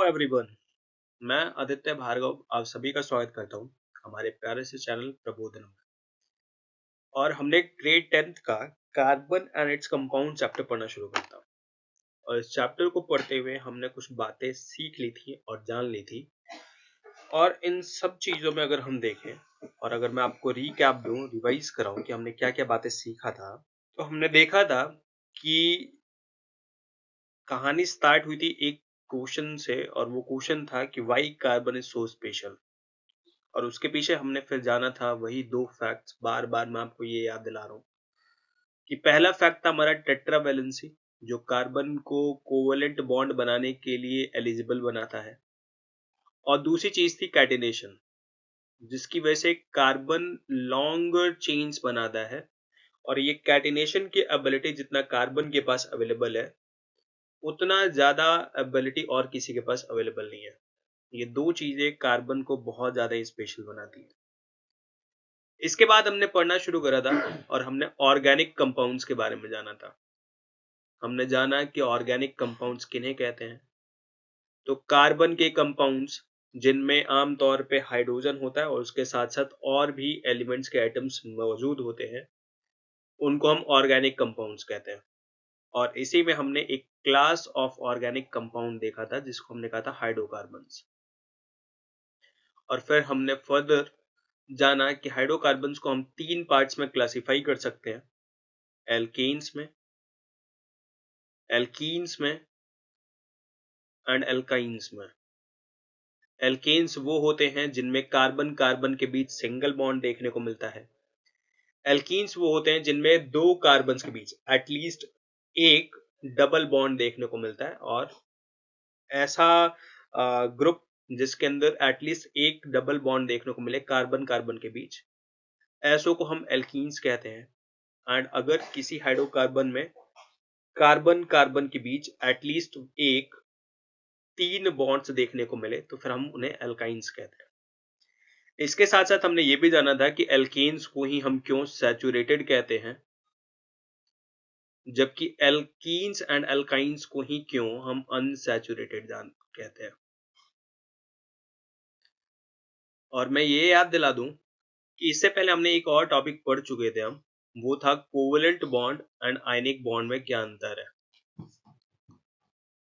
Everyone, मैं आदित्य भार्गव आप सभी का स्वागत करता हूँ हमारे प्यारे से चैनल प्रबोधन में। और हमने ग्रेड 10th का carbon and its compound chapter पढ़ना शुरू करता हूँ। और इस चैप्टर को पढ़ते हुए हमने कुछ बातें सीख ली थी और जान ली थी। और इन सब चीजों में अगर हम देखें और अगर मैं आपको रिकैप दूं, रिवाइज कराऊं कि हमने क्या क्या बातें सीखा था, तो हमने देखा था कि कहानी स्टार्ट हुई थी एक क्वेश्चन से, और वो क्वेश्चन था कि why carbon is so special. और उसके पीछे हमने फिर जाना था वही दो फैक्ट्स, बार बार मैं आपको ये याद दिला रहा हूँ कि पहला फैक्ट था हमारा टेट्रावैलेंसी, जो कार्बन को कोवेलेंट बॉन्ड बनाने के लिए एलिजिबल बनाता है। और दूसरी चीज थी कैटिनेशन, जिसकी वजह से कार्बन लॉन्गर चेन्स बनाता है। और ये कैटिनेशन की एबिलिटी जितना कार्बन के पास अवेलेबल है, उतना ज्यादा एबिलिटी और किसी के पास अवेलेबल नहीं है। ये दो चीजें कार्बन को बहुत ज्यादा स्पेशल बनाती है। इसके बाद हमने पढ़ना शुरू करा था और हमने ऑर्गेनिक कंपाउंड्स के बारे में जाना था। हमने जाना कि ऑर्गेनिक कंपाउंड्स किन्हें कहते हैं। तो कार्बन के कंपाउंड्स जिनमें आमतौर पे हाइड्रोजन होता है और उसके साथ साथ और भी एलिमेंट्स के एटम्स मौजूद होते हैं, उनको हम ऑर्गेनिक कंपाउंड्स कहते हैं। और इसी में हमने एक क्लास ऑफ ऑर्गेनिक कंपाउंड देखा था जिसको हमने कहा था हाइड्रोकार्बन्स। और फिर हमने फर्दर जाना कि हाइड्रोकार्बन्स को हम तीन पार्ट्स में क्लासिफाई कर सकते हैं, एल्केन्स में, एल्कीन्स में एंड एल्काइंस में। एल्केन्स वो होते हैं जिनमें कार्बन कार्बन के बीच सिंगल बॉन्ड देखने को मिलता है। एल्कीन्स वो होते हैं जिनमें दो कार्बन के बीच एटलीस्ट एक डबल बॉन्ड देखने को मिलता है। और ऐसा ग्रुप जिसके अंदर एटलीस्ट एक डबल बॉन्ड देखने को मिले कार्बन कार्बन के बीच, ऐसों को हम एल्कीन्स कहते हैं। एंड अगर किसी हाइड्रोकार्बन में कार्बन कार्बन के बीच एटलीस्ट एक तीन बॉन्ड्स देखने को मिले तो फिर हम उन्हें एल्काइंस कहते हैं। इसके साथ साथ हमने ये भी जाना था कि एल्केन्स को ही हम क्यों सैचुरेटेड कहते हैं, जबकि एल्कीन्स एंड एल्काइंस को ही क्यों हम अनसैचुरेटेड कहते हैं। और मैं ये याद दिला दूं कि इससे पहले हमने एक और टॉपिक पढ़ चुके थे हम, वो था covalent bond and ionic bond में क्या अंतर है।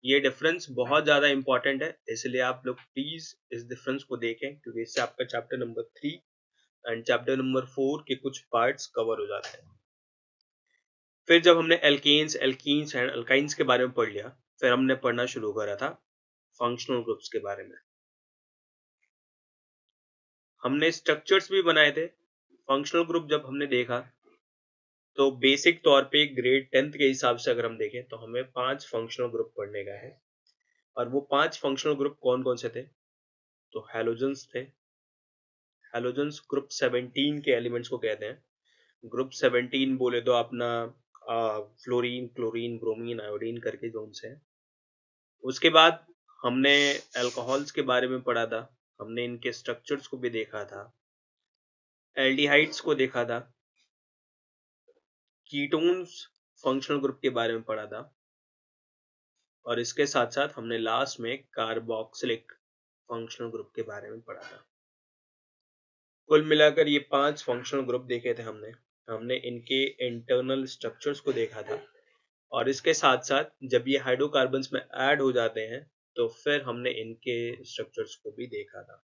ये डिफरेंस बहुत ज्यादा इंपॉर्टेंट है, इसलिए आप लोग प्लीज इस डिफरेंस को देखें, क्योंकि इससे आपका chapter number 3 and chapter number 4 के कुछ पार्ट्स कवर हो जाते हैं। फिर जब हमने एल्केन्स, एल्कीन्स एंड अल्काइंस के बारे में पढ़ लिया, फिर हमने पढ़ना शुरू करा था फंक्शनल ग्रुप्स के बारे में। हमने स्ट्रक्चर्स भी बनाए थे। फंक्शनल ग्रुप जब हमने देखा तो बेसिक तौर पे ग्रेड 10th के हिसाब से अगर हम देखें तो हमें 5 फंक्शनल ग्रुप पढ़ने का है। और वो 5 फंक्शनल ग्रुप कौन कौन से थे? तो हैलोजेंस थे। हैलोजेंस ग्रुप 17 के एलिमेंट्स को कहते हैं। ग्रुप 17 बोले तो अपना फ्लोरीन, क्लोरीन, ब्रोमीन, आयोडीन करके जोन से है। उसके बाद हमने अल्कोहल्स के बारे में पढ़ा था, हमने इनके स्ट्रक्चर्स को भी देखा था, एल्डिहाइड्स को देखा था, कीटोन्स फंक्शनल ग्रुप के बारे में पढ़ा था, और इसके साथ साथ हमने लास्ट में कार्बोक्सिलिक फंक्शनल ग्रुप के बारे में पढ़ा था। कुल मिलाकर ये 5 फंक्शनल ग्रुप देखे थे हमने। हमने इनके इंटरनल स्ट्रक्चर्स को देखा था, और इसके साथ साथ जब ये हाइड्रोकार्बन्स में ऐड हो जाते हैं तो फिर हमने इनके स्ट्रक्चर्स को भी देखा था।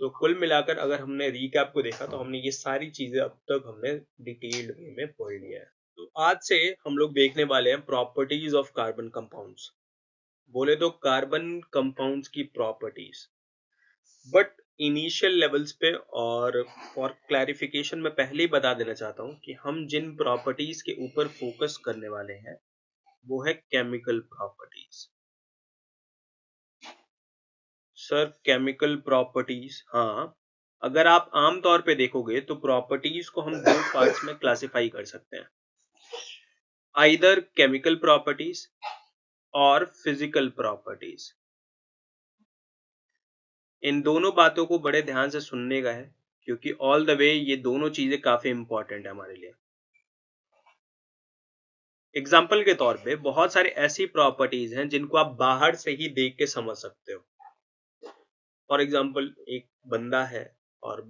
तो कुल मिलाकर अगर हमने रीकैप को देखा तो हमने ये सारी चीजें अब तक हमने डिटेल्ड वे में पढ़ लिया है। तो आज से हम लोग देखने वाले हैं प्रॉपर्टीज ऑफ कार्बन कंपाउंड्स। बोले तो कार्बन कंपाउंड्स की प्रॉपर्टीज, बट इनिशियल लेवल्स पे और फॉर क्लैरिफिकेशन मैं पहले ही बता देना चाहता हूं कि हम जिन प्रॉपर्टीज के ऊपर फोकस करने वाले हैं वो है chemical properties. Sir chemical properties, हाँ, अगर आप आमतौर पे देखोगे तो प्रॉपर्टीज को हम दो पार्ट्स में क्लासिफाई कर सकते हैं, आइदर केमिकल प्रॉपर्टीज और फिजिकल प्रॉपर्टीज। इन दोनों बातों को बड़े ध्यान से सुनने का है, क्योंकि ऑल द वे ये दोनों चीजें काफी इंपॉर्टेंट है हमारे लिए। एग्जाम्पल के तौर पे बहुत सारी ऐसी प्रॉपर्टीज हैं जिनको आप बाहर से ही देख के समझ सकते हो। फॉर एग्जाम्पल एक बंदा है और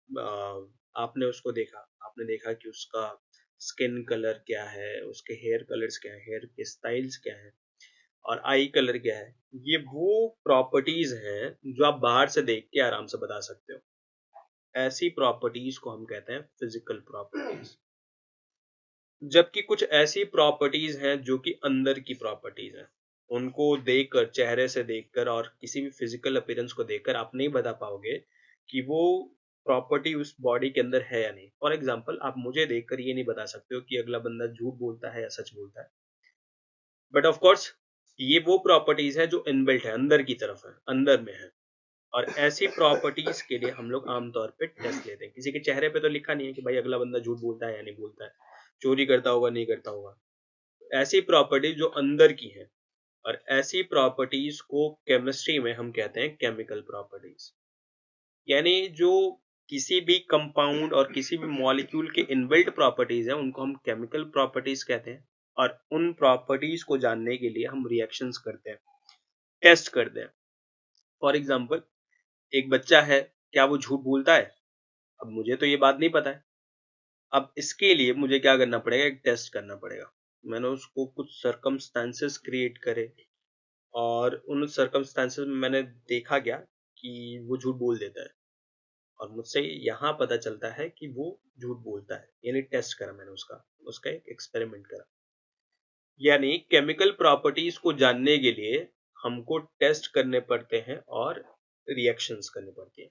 आपने उसको देखा, आपने देखा कि उसका स्किन कलर क्या है, उसके हेयर कलर्स क्या है, हेयर के स्टाइल्स क्या है और आई कलर क्या है। ये वो प्रॉपर्टीज हैं जो आप बाहर से देख के आराम से बता सकते हो। ऐसी प्रॉपर्टीज को हम कहते हैं फिजिकल प्रॉपर्टीज। जबकि कुछ ऐसी प्रॉपर्टीज हैं जो कि अंदर की प्रॉपर्टीज हैं, उनको देखकर, चेहरे से देखकर और किसी भी फिजिकल अपीयरेंस को देखकर आप नहीं बता पाओगे कि वो प्रॉपर्टी उस बॉडी के अंदर है या नहीं। फॉर एग्जाम्पल, आप मुझे देखकर ये नहीं बता सकते हो कि अगला बंदा झूठ बोलता है या सच बोलता है, बट ऑफ कोर्स ये वो प्रॉपर्टीज है जो इनबिल्ट है, अंदर की तरफ है, अंदर में है। और ऐसी प्रॉपर्टीज के लिए हम लोग आमतौर पे टेस्ट लेते हैं। किसी के चेहरे पे तो लिखा नहीं है कि भाई अगला बंदा झूठ बोलता है या नहीं बोलता है, चोरी करता होगा नहीं करता होगा। ऐसी प्रॉपर्टीज जो अंदर की है, और ऐसी प्रॉपर्टीज को केमिस्ट्री में हम कहते हैं केमिकल प्रॉपर्टीज। यानी जो किसी भी कंपाउंड और किसी भी मॉलिक्यूल के इनबिल्ट प्रॉपर्टीज हैं उनको हम केमिकल प्रॉपर्टीज कहते हैं। और उन प्रॉपर्टीज को जानने के लिए हम रिएक्शंस करते हैं, टेस्ट करते हैं। फॉर एग्जाम्पल, एक बच्चा है, क्या वो झूठ बोलता है? अब मुझे तो ये बात नहीं पता है। अब इसके लिए मुझे क्या करना पड़ेगा, एक टेस्ट करना पड़ेगा। मैंने उसको कुछ सर्कमस्टेंसेस क्रिएट करे और उन सर्कमस्टेंसेस में मैंने देखा गया कि वो झूठ बोल देता है, और मुझसे यहाँ पता चलता है कि वो झूठ बोलता है। यानी टेस्ट करा मैंने उसका उसका एक एक्सपेरिमेंट करा। यानी केमिकल प्रॉपर्टीज को जानने के लिए हमको टेस्ट करने पड़ते हैं और रिएक्शंस करनी पड़ती हैं।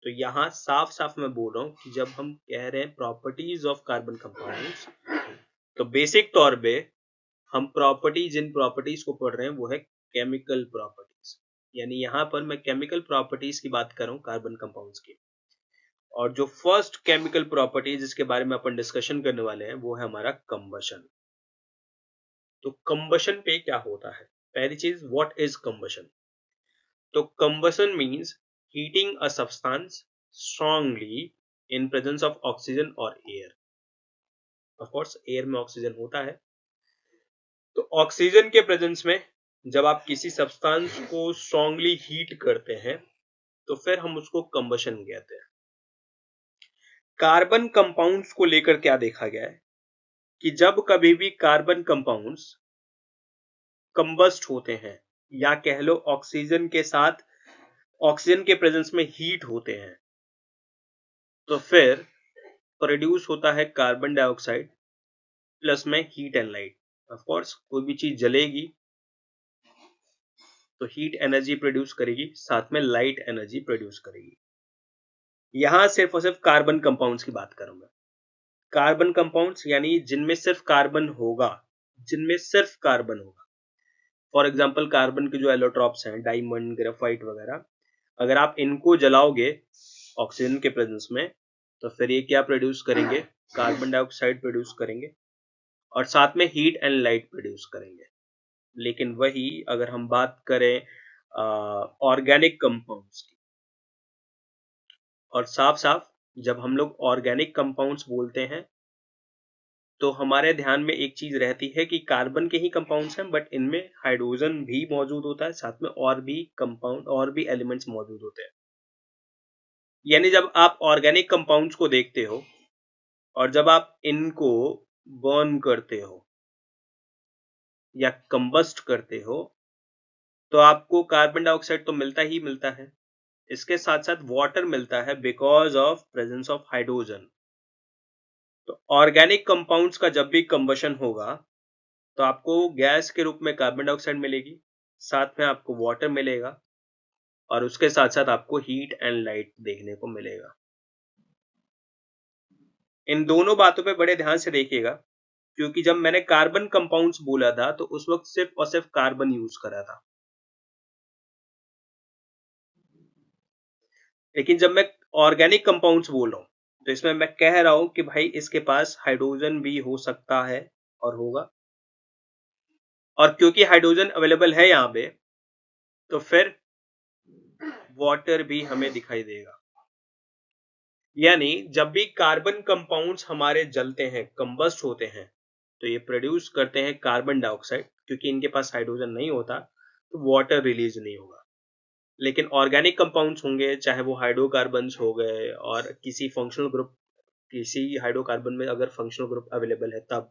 तो यहाँ साफ साफ मैं बोल रहा हूँ कि जब हम कह रहे हैं प्रॉपर्टीज ऑफ कार्बन कंपाउंड्स, तो बेसिक तौर पे हम जिन प्रॉपर्टीज को पढ़ रहे हैं वो है केमिकल प्रॉपर्टीज। यानी यहाँ पर मैं केमिकल प्रॉपर्टीज की बात कर रहा हूँ कार्बन कंपाउंड्स की। और जो फर्स्ट केमिकल प्रॉपर्टी जिसके बारे में अपन डिस्कशन करने वाले हैं वो है हमारा कंबशन। तो कंबशन पे क्या होता है? पहली चीज, व्हाट इज कंबशन? तो combustion means heating a substance strongly in presence of oxygen और एयर। ऑफ कोर्स एयर में ऑक्सीजन होता है, तो ऑक्सीजन के प्रेजेंस में जब आप किसी सब्सटेंस को स्ट्रांगली हीट करते हैं तो फिर हम उसको कंबशन कहते हैं। कार्बन कंपाउंड्स को लेकर क्या देखा गया है कि जब कभी भी कार्बन कंपाउंड्स कंबस्ट होते हैं, या कह लो ऑक्सीजन के साथ, ऑक्सीजन के प्रेजेंस में हीट होते हैं, तो फिर प्रोड्यूस होता है कार्बन डाइऑक्साइड प्लस में heat and light. Of course कोई भी चीज जलेगी तो हीट एनर्जी प्रोड्यूस करेगी, साथ में लाइट एनर्जी प्रोड्यूस करेगी। यहां सिर्फ और सिर्फ कार्बन कंपाउंड्स की बात करूंगा। कार्बन कंपाउंड्स यानी जिनमें सिर्फ कार्बन होगा, जिनमें सिर्फ कार्बन होगा। फॉर एग्जाम्पल, कार्बन के जो एलोट्रॉप्स हैं, डायमंड, ग्रेफाइट वगैरह, अगर आप इनको जलाओगे ऑक्सीजन के प्रेजेंस में तो फिर ये क्या प्रोड्यूस करेंगे? कार्बन डाइऑक्साइड प्रोड्यूस करेंगे और साथ में हीट एंड लाइट प्रोड्यूस करेंगे। लेकिन वही अगर हम बात करें ऑर्गेनिक कंपाउंड्स की, और साफ साफ जब हम लोग ऑर्गेनिक कंपाउंड्स बोलते हैं तो हमारे ध्यान में एक चीज रहती है कि कार्बन के ही कंपाउंड्स हैं, बट इनमें हाइड्रोजन भी मौजूद होता है, साथ में और भी कंपाउंड और भी एलिमेंट्स मौजूद होते हैं। यानी जब आप ऑर्गेनिक कंपाउंड्स को देखते हो और जब आप इनको बर्न करते हो या कंबस्ट करते हो तो आपको कार्बन डाइऑक्साइड तो मिलता ही मिलता है, इसके साथ साथ वाटर मिलता है because of presence of hydrogen. तो ऑर्गेनिक कंपाउंड्स का जब भी कंबशन होगा तो आपको गैस के रूप में कार्बन डाइऑक्साइड मिलेगी, साथ में आपको वाटर मिलेगा और उसके साथ साथ आपको हीट एंड लाइट देखने को मिलेगा। इन दोनों बातों पे बड़े ध्यान से देखिएगा, क्योंकि जब मैंने कार्बन कंपाउंड्स बोला था तो उस वक्त सिर्फ और सिर्फ कार्बन यूज करा था, लेकिन जब मैं ऑर्गेनिक कंपाउंड्स बोल रहा हूं तो इसमें मैं कह रहा हूं कि भाई इसके पास हाइड्रोजन भी हो सकता है और होगा, और क्योंकि हाइड्रोजन अवेलेबल है यहां पे तो फिर वाटर भी हमें दिखाई देगा। यानी जब भी कार्बन कंपाउंड्स हमारे जलते हैं, कंबस्ट होते हैं, तो ये प्रोड्यूस करते हैं कार्बन डाइऑक्साइड, क्योंकि इनके पास हाइड्रोजन नहीं होता तो वाटर रिलीज नहीं होगा। लेकिन ऑर्गेनिक कंपाउंड्स होंगे, चाहे वो हाइड्रोकार्बन्स हो गए और किसी फंक्शनल ग्रुप, किसी हाइड्रोकार्बन में अगर फंक्शनल ग्रुप अवेलेबल है तब,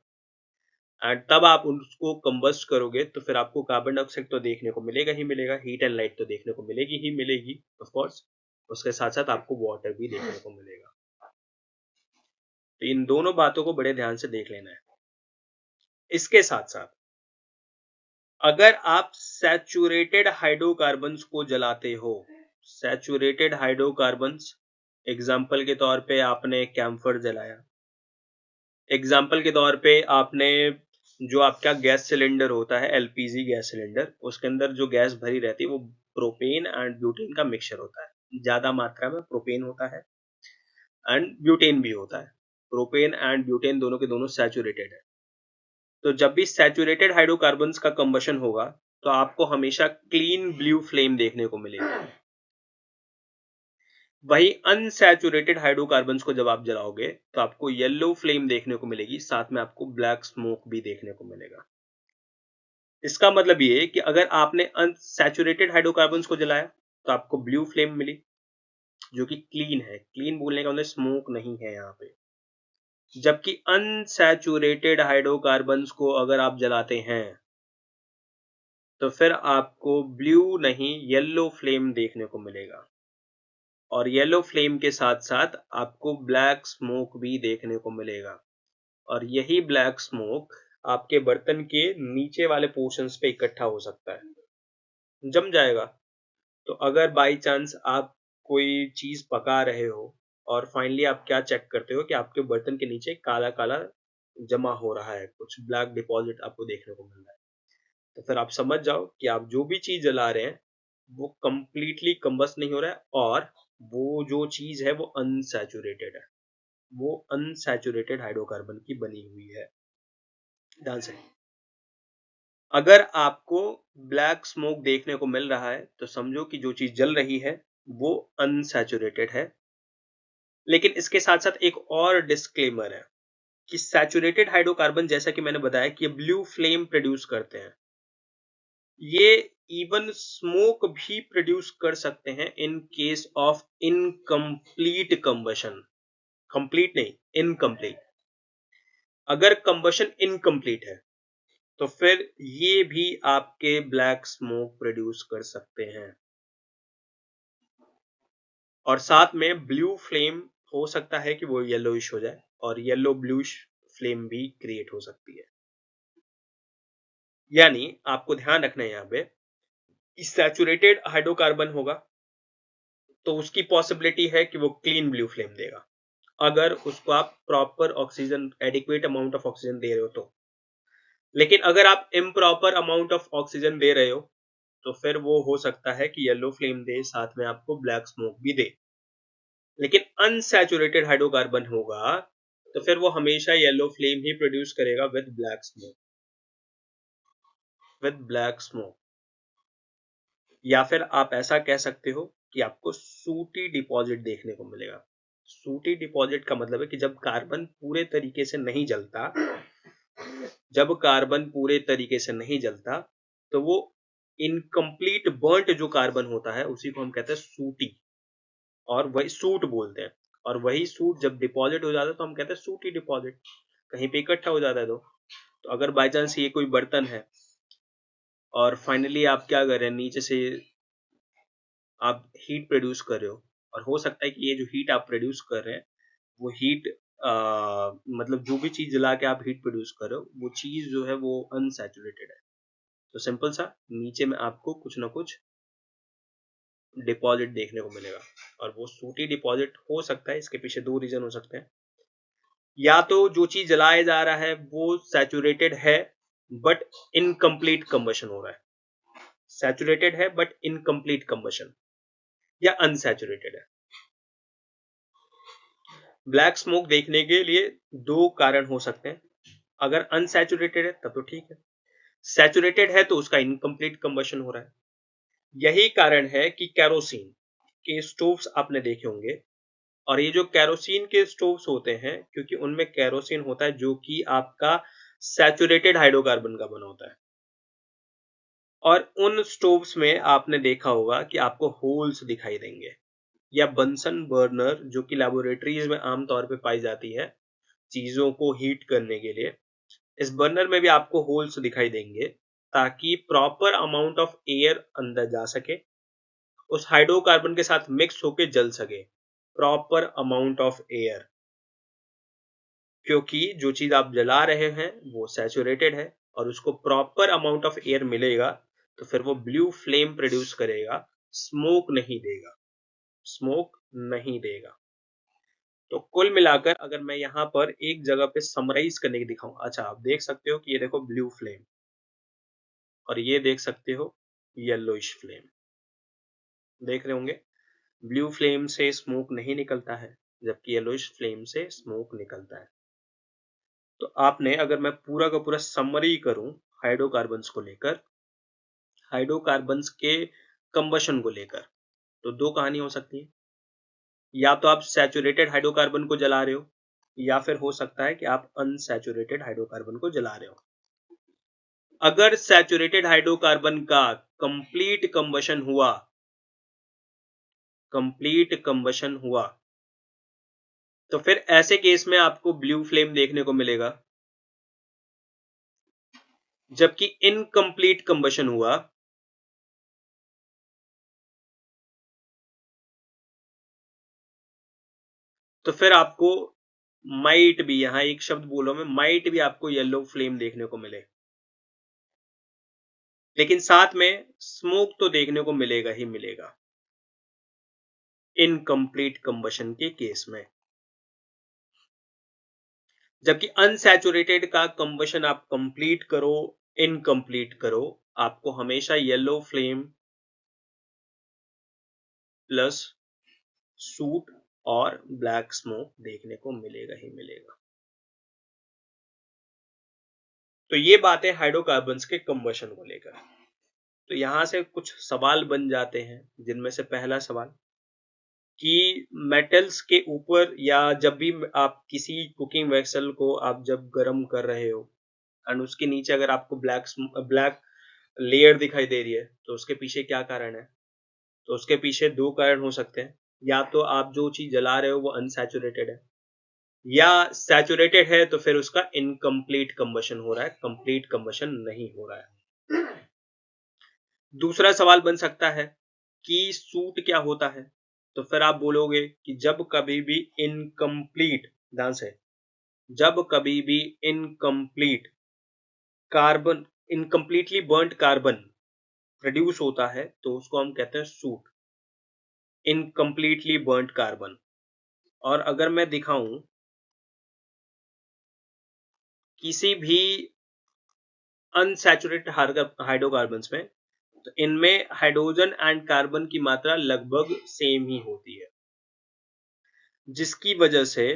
एंड तब आप उसको कंबस्ट करोगे तो फिर आपको कार्बन डाइऑक्साइड तो देखने को मिलेगा ही मिलेगा, हीट एंड लाइट तो देखने को मिलेगी ही मिलेगी ऑफ कोर्स, उसके साथ साथ आपको वाटर भी देखने को मिलेगा। तो इन दोनों बातों को बड़े ध्यान से देख लेना है। इसके साथ साथ अगर आप सैचुरेटेड हाइड्रोकार्बन्स को जलाते हो, सैचुरेटेड हाइड्रोकार्बन्स, एग्जाम्पल के तौर पे आपने कैम्फर जलाया, एग्जाम्पल के तौर पे आपने जो आपका गैस सिलेंडर होता है, एलपीजी गैस सिलेंडर, उसके अंदर जो गैस भरी रहती है वो प्रोपेन एंड ब्यूटेन का मिक्सचर होता है। ज्यादा मात्रा में प्रोपेन होता है एंड ब्यूटेन भी होता है। प्रोपेन एंड ब्यूटेन दोनों के दोनों सैचुरेटेड है। तो जब भी सैचुरेटेड हाइड्रोकार्बन्स का कंबशन होगा तो आपको हमेशा क्लीन ब्लू फ्लेम देखने को मिलेगी। वही अनसैचुरेटेड हाइड्रोकार्बन्स को जब आप जलाओगे तो आपको येलो फ्लेम देखने को मिलेगी, साथ में आपको ब्लैक स्मोक भी देखने को मिलेगा। इसका मतलब ये कि अगर आपने अनसैचुरेटेड हाइड्रोकार्बन्स को जलाया तो आपको ब्लू फ्लेम मिली जो कि क्लीन है। क्लीन बोलने का मतलब स्मोक नहीं है यहाँ पे। जबकि अनसैचुरेटेड हाइड्रोकार्बन्स को अगर आप जलाते हैं तो फिर आपको ब्लू नहीं येलो फ्लेम देखने को मिलेगा, और येलो फ्लेम के साथ साथ आपको ब्लैक स्मोक भी देखने को मिलेगा। और यही ब्लैक स्मोक आपके बर्तन के नीचे वाले पोर्शंस पे इकट्ठा हो सकता है, जम जाएगा। तो अगर बाई चांस आप कोई चीज पका रहे हो और फाइनली आप क्या चेक करते हो कि आपके बर्तन के नीचे काला काला जमा हो रहा है, कुछ ब्लैक डिपॉजिट आपको देखने को मिल रहा है, तो फिर आप समझ जाओ कि आप जो भी चीज जला रहे हैं वो कंप्लीटली कंबस्ट नहीं हो रहा है, और वो जो चीज है वो अनसैचुरेटेड है, वो अनसैचुरेटेड हाइड्रोकार्बन की बनी हुई है। ध्यान से, अगर आपको ब्लैक स्मोक देखने को मिल रहा है तो समझो कि जो चीज जल रही है वो अनसैचुरेटेड है। लेकिन इसके साथ साथ एक और डिस्क्लेमर है कि सैचुरेटेड हाइड्रोकार्बन, जैसा कि मैंने बताया कि ये ब्लू फ्लेम प्रोड्यूस करते हैं, ये इवन स्मोक भी प्रोड्यूस कर सकते हैं इन case of incomplete combustion. Complete नहीं, इनकम्प्लीट। अगर कंबशन इनकम्प्लीट है तो फिर ये भी आपके ब्लैक स्मोक प्रोड्यूस कर सकते हैं, और साथ में ब्लू फ्लेम हो सकता है कि वो येलोइश हो जाए, और येलो ब्लूइश फ्लेम भी क्रिएट हो सकती है। यानी आपको ध्यान रखना है यहाँ पे, सैचुरेटेड हाइड्रोकार्बन होगा तो उसकी पॉसिबिलिटी है कि वो क्लीन ब्लू फ्लेम देगा, अगर उसको आप proper oxygen, adequate amount of oxygen दे रहे हो तो। लेकिन अगर आप इम्प्रॉपर अमाउंट ऑफ ऑक्सीजन दे रहे हो तो फिर वो हो सकता है कि येलो फ्लेम दे, साथ में आपको ब्लैक स्मोक भी दे। लेकिन अनसैचुरेटेड हाइड्रोकार्बन होगा तो फिर वो हमेशा येलो फ्लेम ही प्रोड्यूस करेगा with black smoke, with black smoke. या फिर आप ऐसा कह सकते हो कि आपको सूटी डिपॉजिट देखने को मिलेगा। सूटी डिपॉजिट का मतलब है कि जब कार्बन पूरे तरीके से नहीं जलता, जब कार्बन पूरे तरीके से नहीं जलता तो वो इनकम्प्लीट बर्nt जो कार्बन होता है उसी को हम कहते हैं सूटी, और वही सूट बोलते हैं। और वही सूट जब डिपॉजिट हो जाता है तो हम कहते हैं सूटी डिपॉजिट, कहीं पे इकट्ठा हो जाता है। तो अगर बाई चांस ये कोई बर्तन है और फाइनली आप क्या कर रहे हैं, नीचे से आप हीट प्रोड्यूस कर रहे हो, और हो सकता है कि ये जो हीट आप प्रोड्यूस कर रहे हैं वो हीट मतलब जो भी चीज जला के आप हीट प्रोड्यूस कर रहे हो वो चीज जो है वो अनसैचुरेटेड है, तो सिंपल सा नीचे में आपको कुछ ना कुछ डिपॉजिट देखने को मिलेगा। और वो सूटी डिपॉजिट हो सकता है, इसके पीछे दो रीजन हो सकते हैं। या तो जो चीज जलाया जा रहा है वो सैचुरेटेड है बट इनकम्प्लीट कंबशन हो रहा है, सैचुरेटेड है बट इनकम्प्लीट कंबशन, या अनसैचुरेटेड है। ब्लैक स्मोक देखने के लिए दो कारण हो सकते हैं। अगर अनसैचुरेटेड है तब तो ठीक है, सैचुरेटेड है तो उसका इनकम्प्लीट कंबशन हो रहा है। यही कारण है कि कैरोसिन के स्टोव्स आपने देखे होंगे, और ये जो कैरोसिन के स्टोव्स होते हैं क्योंकि उनमें कैरोसिन होता है जो कि आपका सैचुरेटेड हाइड्रोकार्बन का बना होता है। और उन स्टोव्स में आपने देखा होगा कि आपको होल्स दिखाई देंगे, या बंसन बर्नर जो कि लैबोरेटरीज में आमतौर पे पाई जाती है चीजों को हीट करने के लिए, इस बर्नर में भी आपको होल्स दिखाई देंगे ताकि प्रॉपर अमाउंट ऑफ एयर अंदर जा सके, उस हाइड्रोकार्बन के साथ मिक्स होके जल सके, प्रॉपर अमाउंट ऑफ एयर। क्योंकि जो चीज आप जला रहे हैं वो सैचुरेटेड है और उसको प्रॉपर अमाउंट ऑफ एयर मिलेगा तो फिर वो ब्लू फ्लेम प्रोड्यूस करेगा, स्मोक नहीं देगा, स्मोक नहीं देगा। तो कुल मिलाकर अगर मैं यहां पर एक जगह पे समराइज करने की दिखाऊं, अच्छा आप देख सकते हो कि ये देखो ब्लू फ्लेम, और ये देख सकते हो येलोइश फ्लेम, देख रहे होंगे ब्लू फ्लेम से स्मोक नहीं निकलता है जबकि येलोइश फ्लेम से स्मोक निकलता है। तो आपने, अगर मैं पूरा का पूरा समरी करूं हाइड्रोकार्बन्स को लेकर, हाइड्रोकार्बन्स के कंबशन को लेकर, तो दो कहानी हो सकती है, या तो आप सैचुरेटेड हाइड्रोकार्बन को जला रहे हो या फिर हो सकता है कि आप अनसैचुरेटेड हाइड्रोकार्बन को जला रहे हो। अगर सैचुरेटेड हाइड्रोकार्बन का कंप्लीट कंबशन हुआ तो फिर ऐसे केस में आपको ब्लू फ्लेम देखने को मिलेगा, जबकि इनकम्प्लीट कंबशन हुआ तो फिर आपको माइट भी, यहां एक शब्द बोलो मैं, माइट भी आपको येलो फ्लेम देखने को मिले, लेकिन साथ में स्मोक तो देखने को मिलेगा ही मिलेगा इनकम्प्लीट कंबशन के केस में। जबकि अनसैचुरेटेड का कंबशन आप कंप्लीट करो, इनकम्प्लीट करो, आपको हमेशा येलो फ्लेम प्लस सूट और ब्लैक स्मोक देखने को मिलेगा ही मिलेगा। तो ये बात है हाइड्रोकार्बन्स के कंबशन को लेकर। तो यहां से कुछ सवाल बन जाते हैं, जिनमें से पहला सवाल कि मेटल्स के ऊपर, या जब भी आप किसी कुकिंग वेसल को आप जब गर्म कर रहे हो एंड उसके नीचे अगर आपको ब्लैक लेयर दिखाई दे रही है तो उसके पीछे क्या कारण है? तो उसके पीछे दो कारण हो सकते हैं, या तो आप जो चीज जला रहे हो वो अनसैचुरेटेड है, या सैचुरेटेड है तो फिर उसका इनकम्प्लीट कंबशन हो रहा है, कंप्लीट कंबशन नहीं हो रहा है। दूसरा सवाल बन सकता है कि सूट क्या होता है? तो फिर आप बोलोगे कि जब कभी भी इनकम्प्लीट, ध्यान से, जब कभी भी incomplete carbon, incompletely burned carbon produce होता है तो उसको हम कहते हैं सूट, इनकम्प्लीटली बर्न्ड कार्बन। और अगर मैं दिखाऊं किसी भी अनसैचुरेटेड हाइड्रोकार्बन्स में, तो इनमें हाइड्रोजन एंड कार्बन की मात्रा लगभग सेम ही होती है, जिसकी वजह से